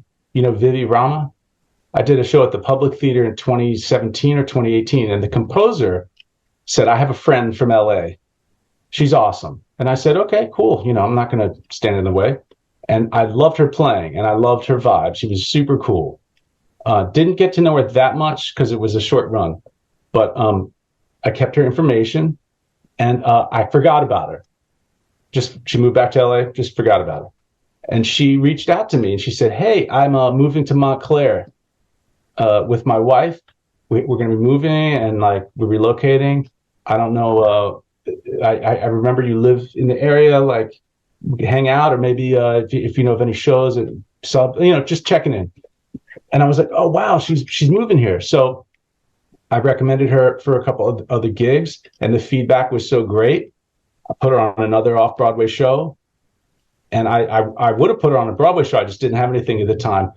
Rama. I did a show at the Public Theater in 2017 or 2018, and the composer said, I have a friend from LA. She's awesome." And I said, "Okay, cool. I'm not going to stand in the way." And I loved her playing, and I loved her vibe. She was super cool. Didn't get to know her that much because it was a short run, but I kept her information, and I forgot about her. She moved back to LA, just forgot about her. And she reached out to me, and she said, "Hey, I'm moving to Montclair with my wife. We're going to be moving, and we're relocating. I don't know. I remember you live in the area. We could hang out, or maybe if you know of any shows, just checking in." And I was like, "Oh wow, she's moving here." So I recommended her for a couple of other gigs, and the feedback was so great. I put her on another off-Broadway show, and I would have put her on a Broadway show. I just didn't have anything at the time.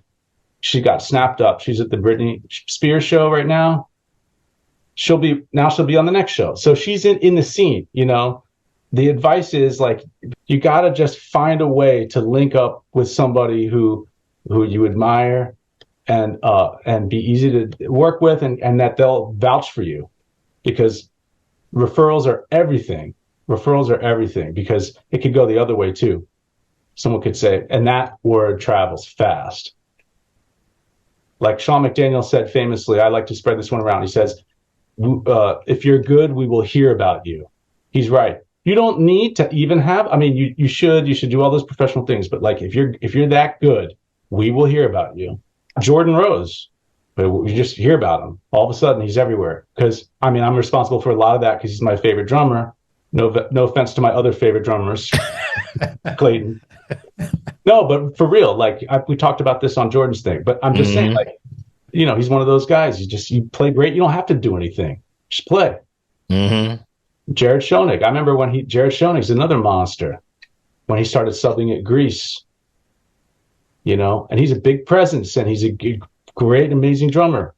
She got snapped up. She's at the Britney Spears show right now. She'll be on the next show. So she's in the scene. The advice is you got to just find a way to link up with somebody who you admire, and be easy to work with, and that they'll vouch for you, because referrals are everything. Referrals are everything, because it could go the other way too. Someone could say, and that word travels fast. Like Sean McDaniel said famously, I like to spread this one around. He says, "If you're good, we will hear about you." He's right. You don't need to even have. I mean, you should do all those professional things, but if you're that good, we will hear about you. Jordan Rose, we just hear about him. All of a sudden, he's everywhere. Because I'm responsible for a lot of that because he's my favorite drummer. No offense to my other favorite drummers, Clayton. No, but for real, we talked about this on Jordan's thing. But I'm just saying, he's one of those guys. You play great. You don't have to do anything. Just play. Mm-hmm. Jared Schoenig. I remember Jared Schoenig's another monster when he started subbing at Grease. And he's a big presence, and he's a great, amazing drummer.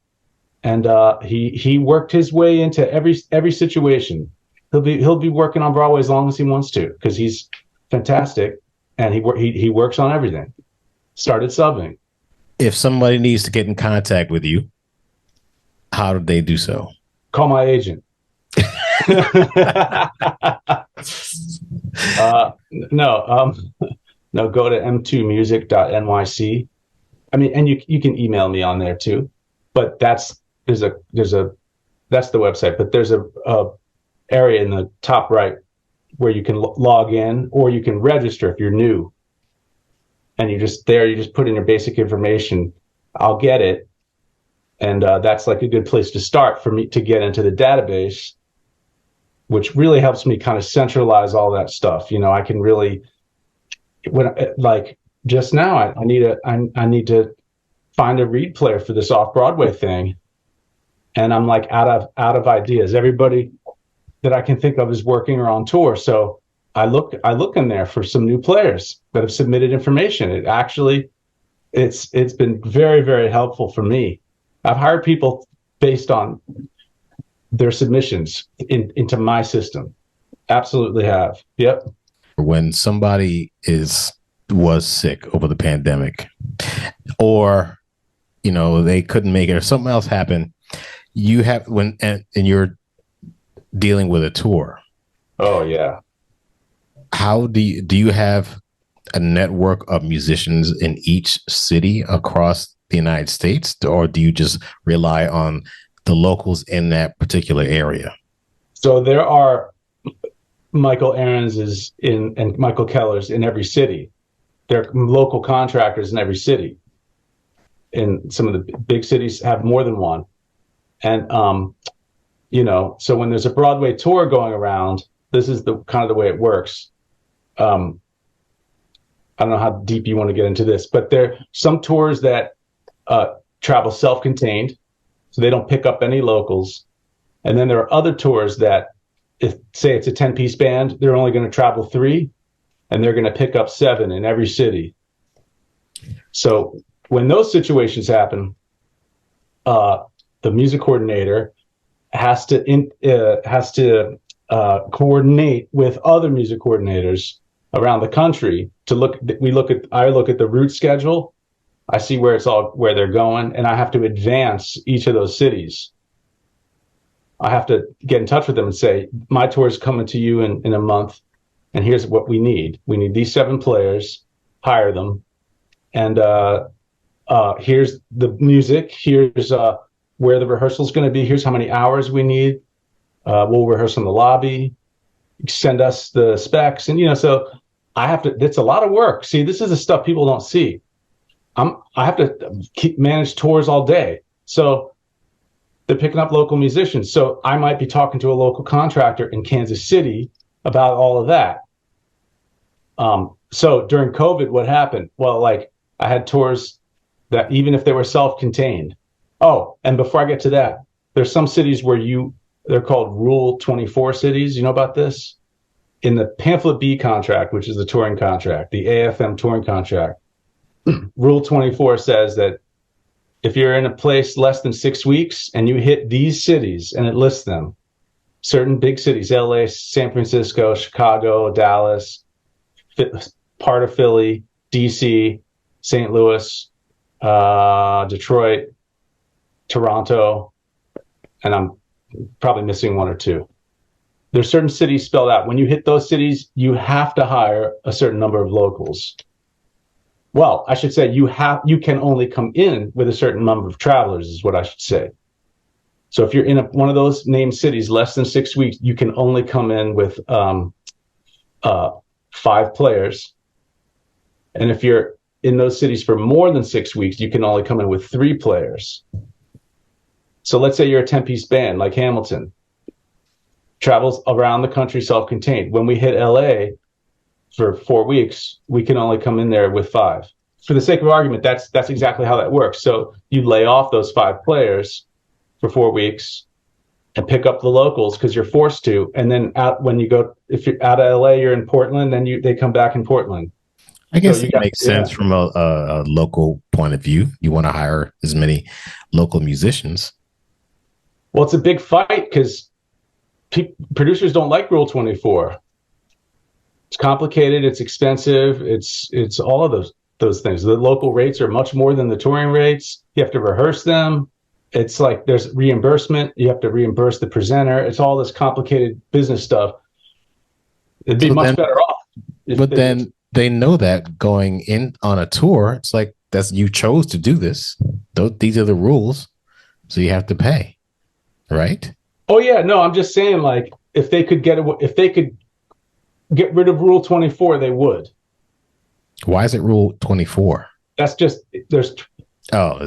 And he worked his way into every situation. He'll be working on Broadway as long as he wants to, because he's fantastic, and he works on everything. Started subbing. If somebody needs to get in contact with you, how do they do so? Call my agent. No, go to m2music.nyc. And you can email me on there too, but that's the website. But there's a area in the top right where you can log in, or you can register if you're new. And you just put in your basic information. I'll get it, and that's a good place to start for me to get into the database, which really helps me kind of centralize all that stuff. I can really, just now, I need to find a reed player for this off-Broadway thing, and I'm out of ideas. Everybody that I can think of is working or on tour, so I look in there for some new players that have submitted information. It's been very, very helpful for me. I've hired people based on their submissions into my system. Absolutely have. Yep. When somebody was sick over the pandemic, or they couldn't make it, or something else happened, and you're dealing with a tour. Oh yeah. How do you have a network of musicians in each city across the United States, or do you just rely on the locals in that particular area? So there are Michael Aaron's is in, and Michael Keller's in every city. They're local contractors in every city. And some of the big cities have more than one. And, so when there's a Broadway tour going around, this is the kind of the way it works. I don't know how deep you want to get into this, but there are some tours that travel self-contained, so they don't pick up any locals. And then there are other tours that, if say it's a 10-piece band, they're only going to travel 3, and they're going to pick up 7 in every city. So when those situations happen, the music coordinator has to coordinate with other music coordinators around the country to look. I look at the route schedule. I see where they're going, and I have to advance each of those cities. I have to get in touch with them and say, my tour is coming to you in a month, and here's what we need. We need these 7 players, hire them, and here's the music, here's where the rehearsal's going to be, here's how many hours we need. We'll rehearse in the lobby, send us the specs. And, so it's a lot of work. See, this is the stuff people don't see. I have to manage tours all day. So they're picking up local musicians. So I might be talking to a local contractor in Kansas City about all of that. So during COVID, what happened? Well, I had tours that even if they were self-contained. Oh, and before I get to that, there's some cities where they're called Rule 24 cities. You know about this? In the Pamphlet B contract, which is the touring contract, the AFM touring contract, Rule 24 says that if you're in a place less than 6 weeks and you hit these cities, and it lists them, certain big cities, LA, San Francisco, Chicago, Dallas, part of Philly, DC, St. Louis, Detroit, Toronto, and I'm probably missing 1 or 2. There's certain cities spelled out. When you hit those cities, you have to hire a certain number of locals. Well, I should say you can only come in with a certain number of travelers, is what I should say. So if you're in one of those named cities less than 6 weeks, you can only come in with 5 players. And if you're in those cities for more than 6 weeks, you can only come in with 3 players. So let's say you're a 10-piece band like Hamilton, travels around the country self-contained. When we hit LA for 4 weeks, we can only come in there with 5. For the sake of argument, that's exactly how that works. So you lay off those 5 players for 4 weeks and pick up the locals because you're forced to. And then if you're out of LA, you're in Portland, then they come back in Portland. I guess it makes sense from a local point of view. You want to hire as many local musicians. Well, it's a big fight because producers don't like Rule 24. It's complicated. It's expensive. It's all of those things. The local rates are much more than the touring rates. You have to rehearse them. It's like there's reimbursement. You have to reimburse the presenter. It's all this complicated business stuff. It'd be much better off. But then they know that going in on a tour, it's like you chose to do this. These are the rules, so you have to pay. Right? Oh yeah, no, I'm just saying, if they could get rid of Rule 24, they would. Why is it Rule 24? That's just there's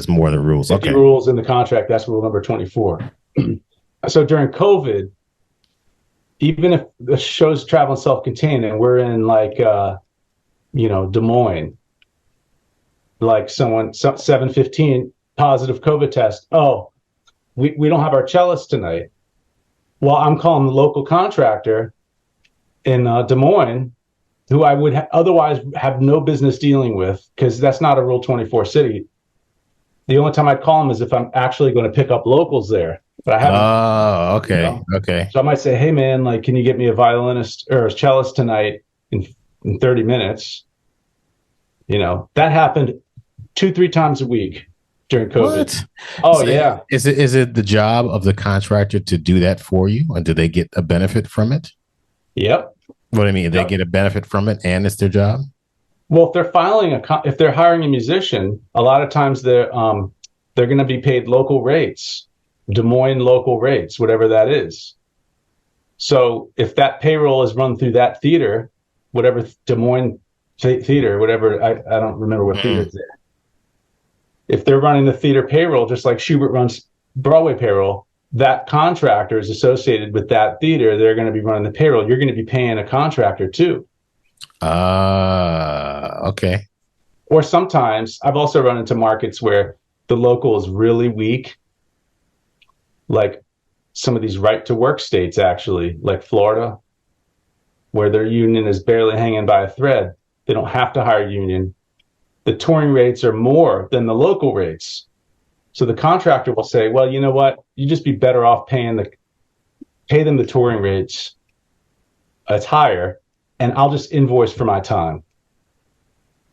more than rules. 50 okay. Rules in the contract. That's rule number 24. So during COVID, even if the show's traveling self-contained and we're in Des Moines, 7:15 positive COVID test. Oh. We don't have our cellist tonight. Well, I'm calling the local contractor in Des Moines, who I would otherwise have no business dealing with because that's not a Rule 24 city. The only time I'd call them is if I'm actually going to pick up locals there. But I haven't. Oh, okay. Okay. So I might say, hey, man, can you get me a violinist or a cellist tonight in 30 minutes? That happened 2-3 times a week. During COVID. What? Oh, so yeah. Is it the job of the contractor to do that for you? And do they get a benefit from it? Yep. What do you mean? They get a benefit from it and it's their job? Well, if they're hiring a musician, a lot of times they're going to be paid local rates, Des Moines local rates, whatever that is. So if that payroll is run through that theater, whatever Des Moines theater, whatever, I don't remember what theater it's there. If they're running the theater payroll, just like Schubert runs Broadway payroll, that contractor is associated with that theater. They're going to be running the payroll. You're going to be paying a contractor too. Okay. Or sometimes I've also run into markets where the local is really weak, like some of these right to work states, actually, like Florida, where their union is barely hanging by a thread. They don't have to hire a union. The touring rates are more than the local rates. So the contractor will say, well, you know what? You just be better off pay them the touring rates. It's higher, and I'll just invoice for my time.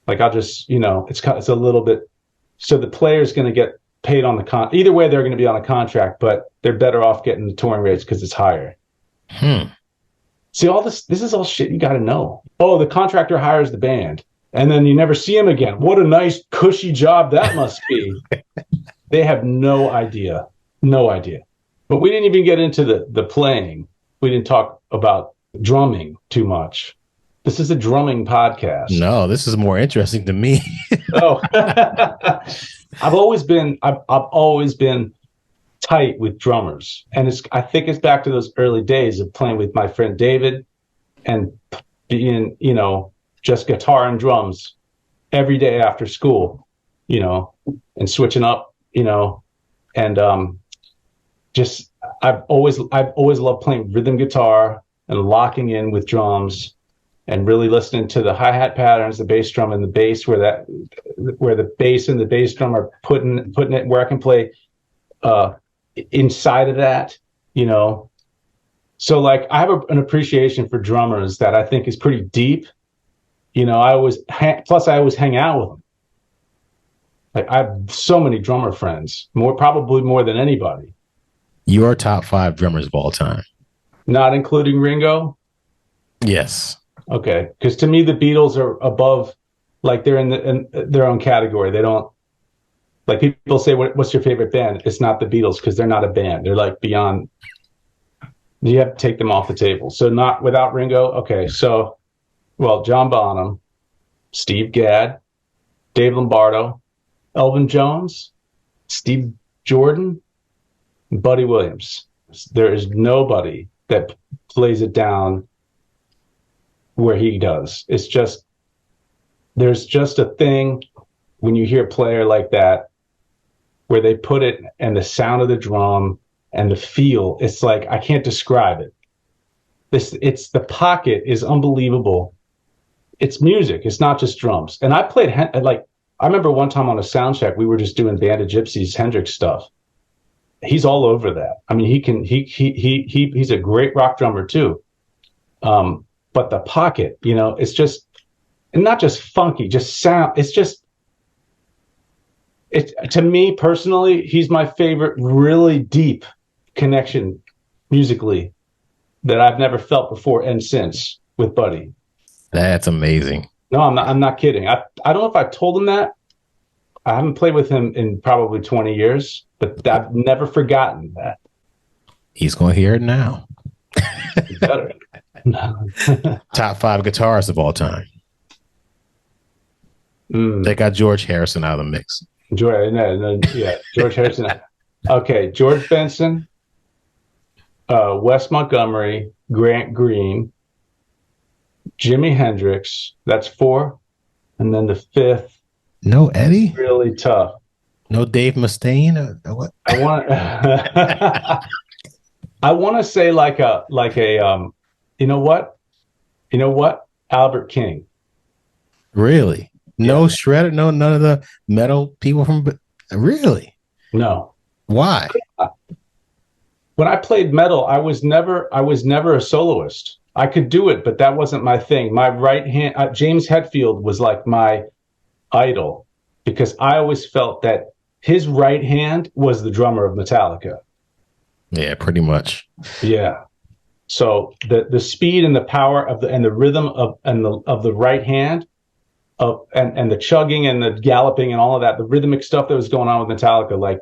Like I'll just, it's a little bit. So the player's going to get paid on the either way, they're going to be on a contract, but they're better off getting the touring rates because it's higher. See, all this is all shit you got to know. Oh, the contractor hires the band, and then you never see him again. What a nice, cushy job that must be. They have no idea. No idea. But we didn't even get into the playing. We didn't talk about drumming too much. This is a drumming podcast. No, this is more interesting to me. Oh, I've always been tight with drummers, and I think it's back to those early days of playing with my friend David and being, just guitar and drums every day after school, and switching up, and just I've always loved playing rhythm guitar and locking in with drums. And really listening to the hi-hat patterns, the bass drum and the bass, where the bass and the bass drum are putting it where I can play inside of that, So like I have an appreciation for drummers that I think is pretty deep. I always hang out with them. Like I have so many drummer friends, probably more than anybody. Your top 5 drummers of all time, not including Ringo. Yes. Okay, because to me the Beatles are above, like they're in their own category. They don't, like people say, what's your favorite band? It's not the Beatles because they're not a band. They're like beyond. You have to take them off the table. So not without Ringo. Okay, so John Bonham, Steve Gadd, Dave Lombardo, Elvin Jones, Steve Jordan, Buddy Williams. There is nobody that plays it down where he does. It's just, there's just a thing when you hear a player like that where they put it and the sound of the drum and the feel, it's like, I can't describe it. It's the pocket is unbelievable. It's music. It's not just drums. And I played, I remember one time on a sound check, we were just doing Band of Gypsies, Hendrix stuff. He's all over that. I mean, he's a great rock drummer too. But the pocket, it's just, and not just funky, just sound. It's just, to me personally, he's my favorite really deep connection musically that I've never felt before and since with Buddy. That's amazing. No, I'm not kidding. I don't know if I told him that. I haven't played with him in probably 20 years, but I've never forgotten that. He's going to hear it now. Better. Top 5 guitarists of all time. Take out George Harrison out of the mix. George Harrison. Okay, George Benson, Wes Montgomery, Grant Green, Jimi Hendrix. That's 4, and then the 5th. No Eddie. Really tough. No Dave Mustaine. What? I want to say like a you know what? Albert King. Really? No Shredder? No, none of the metal people from... Really? No. Why? When I played metal, I was never a soloist. I could do it, but that wasn't my thing. My right hand, James Hetfield was like my idol because I always felt that his right hand was the drummer of Metallica. Yeah, pretty much. Yeah. So the speed and the power of the rhythm of the right hand and the chugging and the galloping and all of that, the rhythmic stuff that was going on with Metallica, like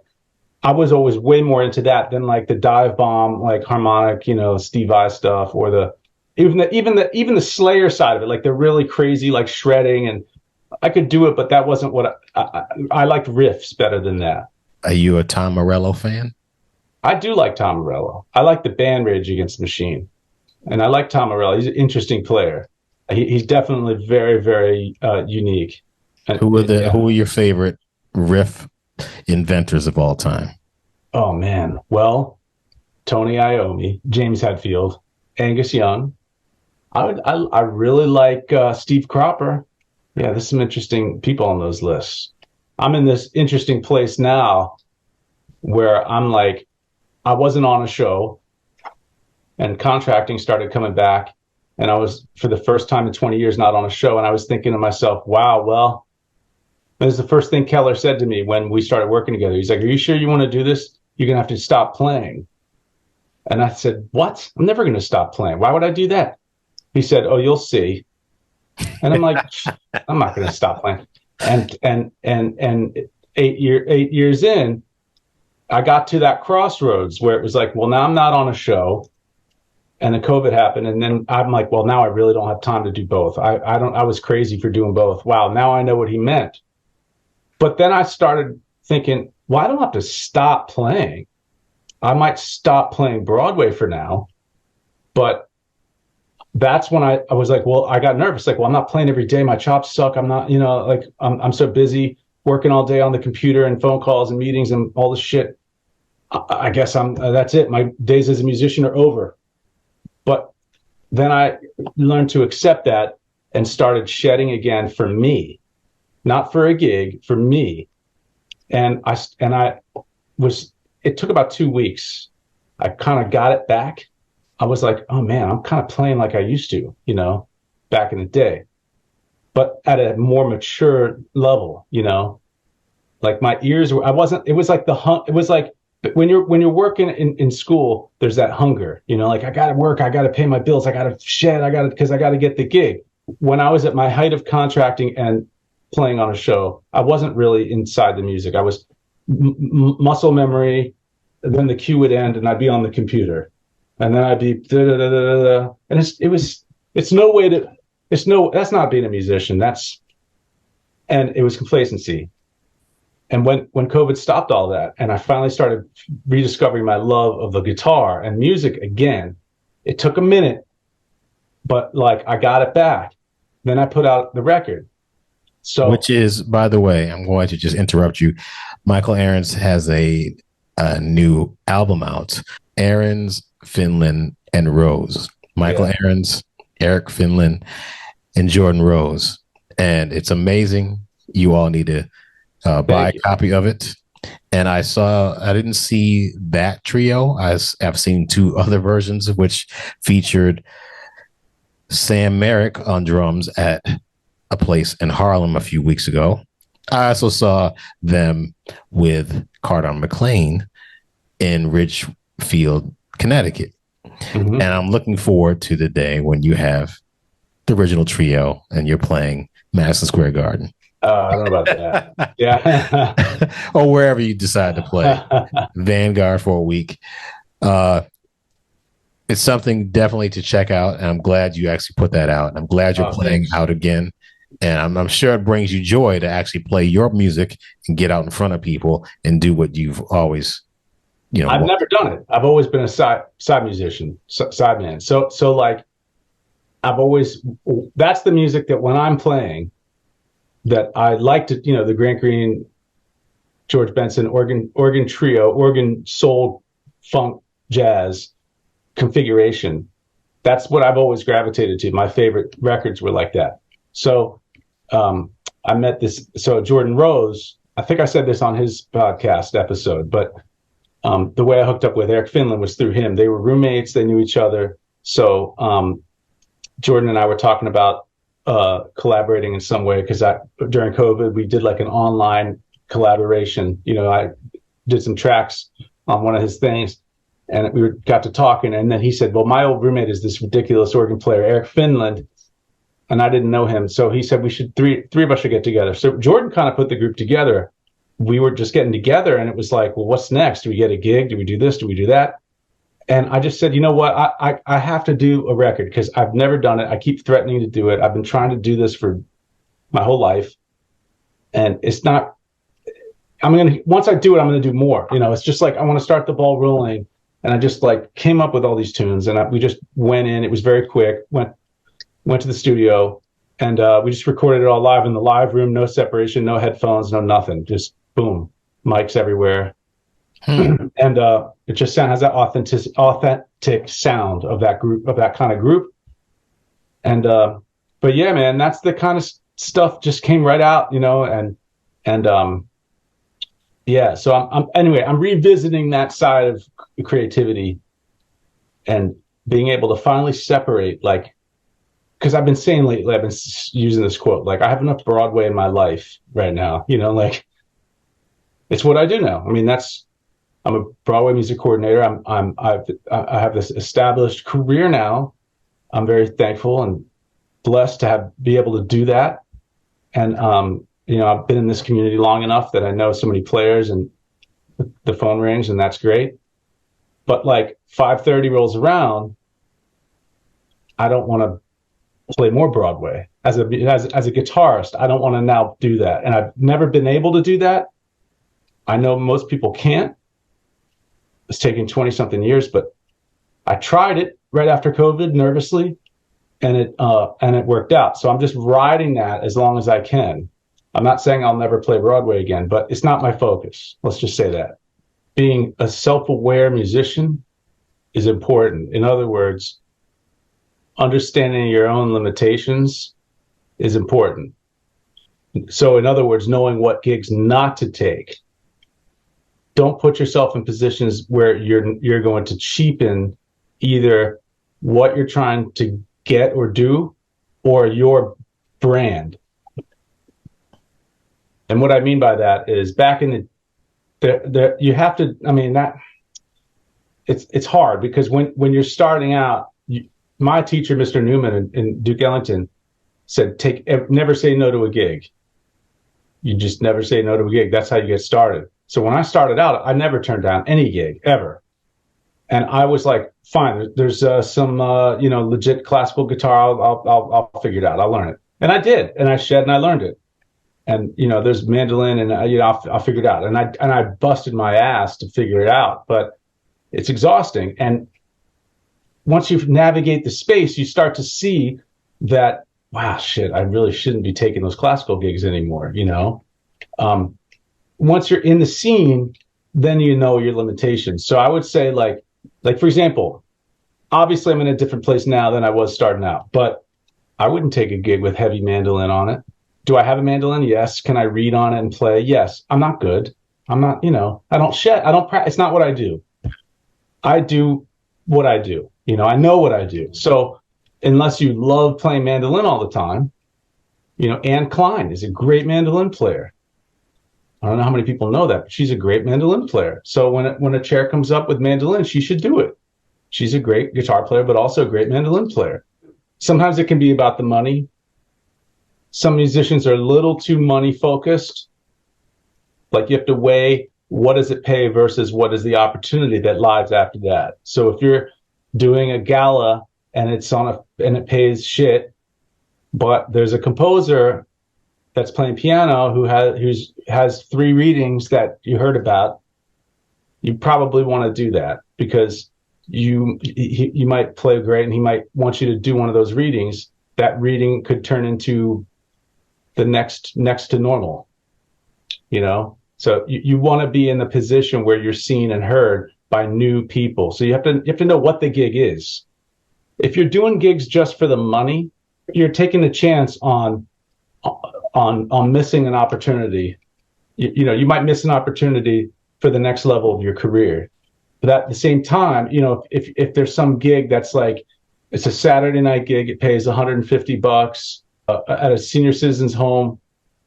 I was always way more into that than like the dive bomb, like harmonic, Steve Vai stuff, or even the Slayer side of it, like the really crazy, like shredding, and I could do it, but that wasn't what I liked riffs better than that. Are you a Tom Morello fan? I do like Tom Morello. I like the band Rage Against the Machine, and I like Tom Morello. He's an interesting player. He's definitely very, very unique. Who are your favorite riff inventors of all time? Oh man, well, Tony Iommi, James Hetfield, Angus Young. I really like Steve Cropper. Yeah, there's some interesting people on those lists. I'm in this interesting place now where I'm like, I wasn't on a show, and contracting started coming back, and I was, for the first time in 20 years, not on a show, and I was thinking to myself, wow, well, this is the first thing Keller said to me when we started working together. He's like, are you sure you want to do this? You're going to have to stop playing. And I said, what? I'm never going to stop playing. Why would I do that? He said, oh, you'll see. And I'm like, I'm not going to stop playing. And 8 years in, I got to that crossroads where it was like, well, now I'm not on a show, and then COVID happened, and then I'm like, well, now I really don't have time to do both. I was crazy for doing both. Wow, now I know what he meant. But then I started thinking, well, I don't have to stop playing. I might stop playing Broadway for now, but that's when I was like, well, I got nervous. Like, well, I'm not playing every day. My chops suck. I'm not, like I'm so busy working all day on the computer and phone calls and meetings and all this shit. I guess that's it. My days as a musician are over. But then I learned to accept that and started shedding again for me, not for a gig, for me. And it took about 2 weeks. I kind of got it back. I was like, oh man, I'm kind of playing like I used to, back in the day, but at a more mature level, like my ears were, it was like it was like when you're working in school, there's that hunger, like I got to work, I got to pay my bills, I got to shed, because I got to get the gig. When I was at my height of contracting and playing on a show, I wasn't really inside the music. I was muscle memory. Then the cue would end and I'd be on the computer. And then I'd be and that's not being a musician. And it was complacency. And when COVID stopped all that, and I finally started rediscovering my love of the guitar and music again, it took a minute, but like I got it back. Then I put out the record. So, which is, by the way, I'm going to just interrupt you. Michael Ahrens has a new album out, Ahrens, Finland, and Rose. Michael Ahrens, Eric Finland, and Jordan Rose. And it's amazing. You all need to buy a copy of it. And I didn't see that trio. I've seen 2 other versions, which featured Sam Merrick on drums at a place in Harlem a few weeks ago. I also saw them with Cardon McLean in Ridgefield, Connecticut. Mm-hmm. And I'm looking forward to the day when you have the original trio and you're playing Madison Square Garden. I don't know about that. Yeah. Or wherever you decide to play. Vanguard for a week. It's something definitely to check out. And I'm glad you actually put that out. I'm glad you're playing out again. And I'm sure it brings you joy to actually play your music and get out in front of people and do what you've always, I've never done it. I've always been a side musician, side man. So like, that's the music that when I'm playing, that I like to, the Grant Green, George Benson, organ trio, organ, soul, funk, jazz configuration. That's what I've always gravitated to. My favorite records were like that. So I met Jordan Rose, I think I said this on his podcast episode, but the way I hooked up with Eric Finland was through him. They were roommates. They knew each other. So Jordan and I were talking about collaborating in some way, because during COVID, we did like an online collaboration. I did some tracks on one of his things, and we got to talking. And then he said, well, my old roommate is this ridiculous organ player, Eric Finland. And I didn't know him. So he said, three of us should get together. So Jordan kind of put the group together. we were just getting together, and it was like, well, what's next? Do we get a gig? Do we do this? Do we do that? And I just said, you know what? I have to do a record because I've never done it. I keep threatening to do it. I've been trying to do this for my whole life. And it's not, once I do it, I'm going to do more. It's just like, I want to start the ball rolling. And I just like came up with all these tunes, and we just went in. It was very quick, went to the studio, and we just recorded it all live in the live room. No separation, no headphones, no nothing. Just boom, mics everywhere. And it just has that authentic sound of that group, of that kind of group. And but yeah, man, that's the kind of stuff just came right out, and yeah. So I'm revisiting that side of creativity and being able to finally separate, like, because I've been saying lately, I've been using this quote, like, I have enough Broadway in my life right now, like, it's what I do now. I mean, I'm a Broadway music coordinator. I have this established career now. I'm very thankful and blessed to be able to do that. And I've been in this community long enough that I know so many players, and the phone rings, and that's great. But like 5:30 rolls around, I don't want to play more Broadway as a guitarist. I don't want to now do that, and I've never been able to do that. I know most people can't. It's taken 20 something years, but I tried it right after COVID nervously, and it worked out. So I'm just riding that as long as I can. I'm not saying I'll never play Broadway again, but it's not my focus. Let's just say that. Being a self-aware musician is important. In other words, understanding your own limitations is important. So in other words, knowing what gigs not to take. Don't put yourself in positions where you're going to cheapen either what you're trying to get or do, or your brand. And what I mean by that is, back in the you have to, I mean, that it's hard, because when you're starting out, my teacher, Mr. Newman in Duke Ellington, said, never say no to a gig. You just never say no to a gig. That's how you get started. So when I started out, I never turned down any gig ever. And I was like, fine, there's some legit classical guitar. I'll figure it out. I'll learn it. And I did. And I shed and I learned it. And, there's mandolin, and, I'll figure it out. And I busted my ass to figure it out, but it's exhausting. And once you navigate the space, you start to see that, wow, shit, I really shouldn't be taking those classical gigs anymore. Once you're in the scene, then you know your limitations. So I would say, like for example, obviously I'm in a different place now than I was starting out, but I wouldn't take a gig with heavy mandolin on it. Do I have a mandolin? Yes. Can I read on it and play? Yes. I'm not good. I'm not, I don't shed. I don't practice. It's not what I do. I do what I do. I know what I do. So unless you love playing mandolin all the time, Anne Klein is a great mandolin player. I don't know how many people know that, but she's a great mandolin player. So when a chair comes up with mandolin, she should do it. She's a great guitar player, but also a great mandolin player. Sometimes it can be about the money. Some musicians are a little too money focused. Like, you have to weigh, what does it pay versus what is the opportunity that lies after that. So if you're doing a gala and and it pays shit, but there's a composer that's playing piano who has 3 readings that you heard about, you probably want to do that, because you might play great and he might want you to do one of those readings. That reading could turn into the next to normal, So you want to be in the position where you're seen and heard by new people. So you have to know what the gig is. If you're doing gigs just for the money, you're taking a chance on missing an opportunity. You might miss an opportunity for the next level of your career. But at the same time, if there's some gig that's like, it's a Saturday night gig, it pays $150 at a senior citizens home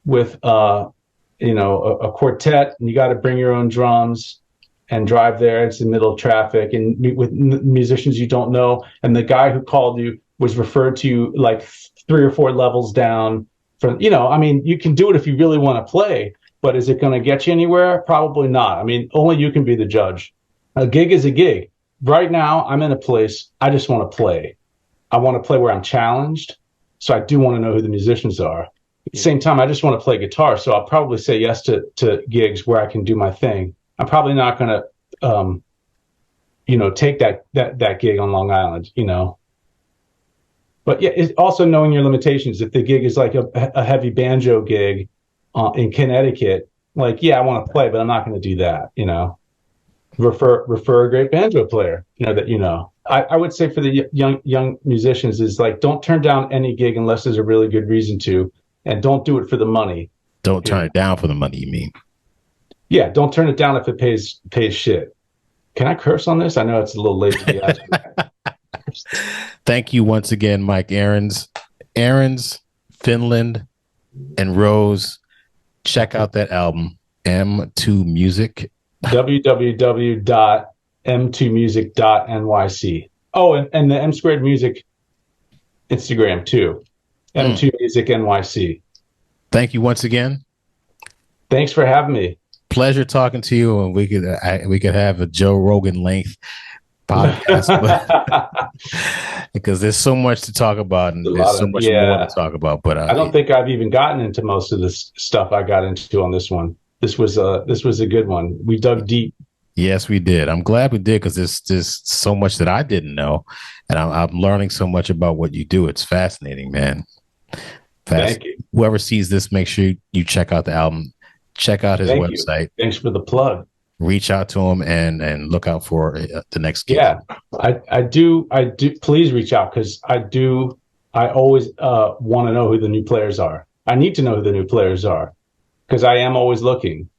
with a quartet, and you got to bring your own drums and drive there. It's in the middle of traffic and meet with musicians you don't know. And the guy who called you was referred to you like 3 or 4 levels down from, you can do it if you really want to play, but is it going to get you anywhere? Probably not. I mean, only you can be the judge. A gig is a gig. Right now, I'm in a place I just want to play. I want to play where I'm challenged. So I do want to know who the musicians are. At the same time, I just want to play guitar. So I'll probably say yes to gigs where I can do my thing. I'm probably not going to, take that gig on Long Island, But yeah, it's also knowing your limitations. If the gig is like a heavy banjo gig in Connecticut, like, yeah, I want to play, but I'm not going to do that, Refer a great banjo player, I would say for the young musicians is like, don't turn down any gig unless there's a really good reason to, and don't do it for the money. Don't turn it down for the money, you mean? Yeah, don't turn it down if it pays shit. Can I curse on this? I know it's a little late to be asking that. Thank you once again, Mike Ahrens, Finland, and Rose. Check out that album, M2 Music. www.m2music.nyc. Oh, and the M Squared Music Instagram too. M2 Music NYC. Thank you once again. Thanks for having me. Pleasure talking to you, and we could have a Joe Rogan length podcast because there's so much to talk about, and there's so much more to talk about. But I don't think I've even gotten into most of this stuff I got into on this one. This was a good one. We dug deep. Yes, we did. I'm glad we did because there's so much that I didn't know, and I'm learning so much about what you do. It's fascinating, man. Thank you. Whoever sees this, make sure you check out the album. Check out his website. Thanks for the plug. Reach out to him and look out for the next gig. Yeah, I do. Please reach out because I always want to know who the new players are. I need to know who the new players are because I am always looking.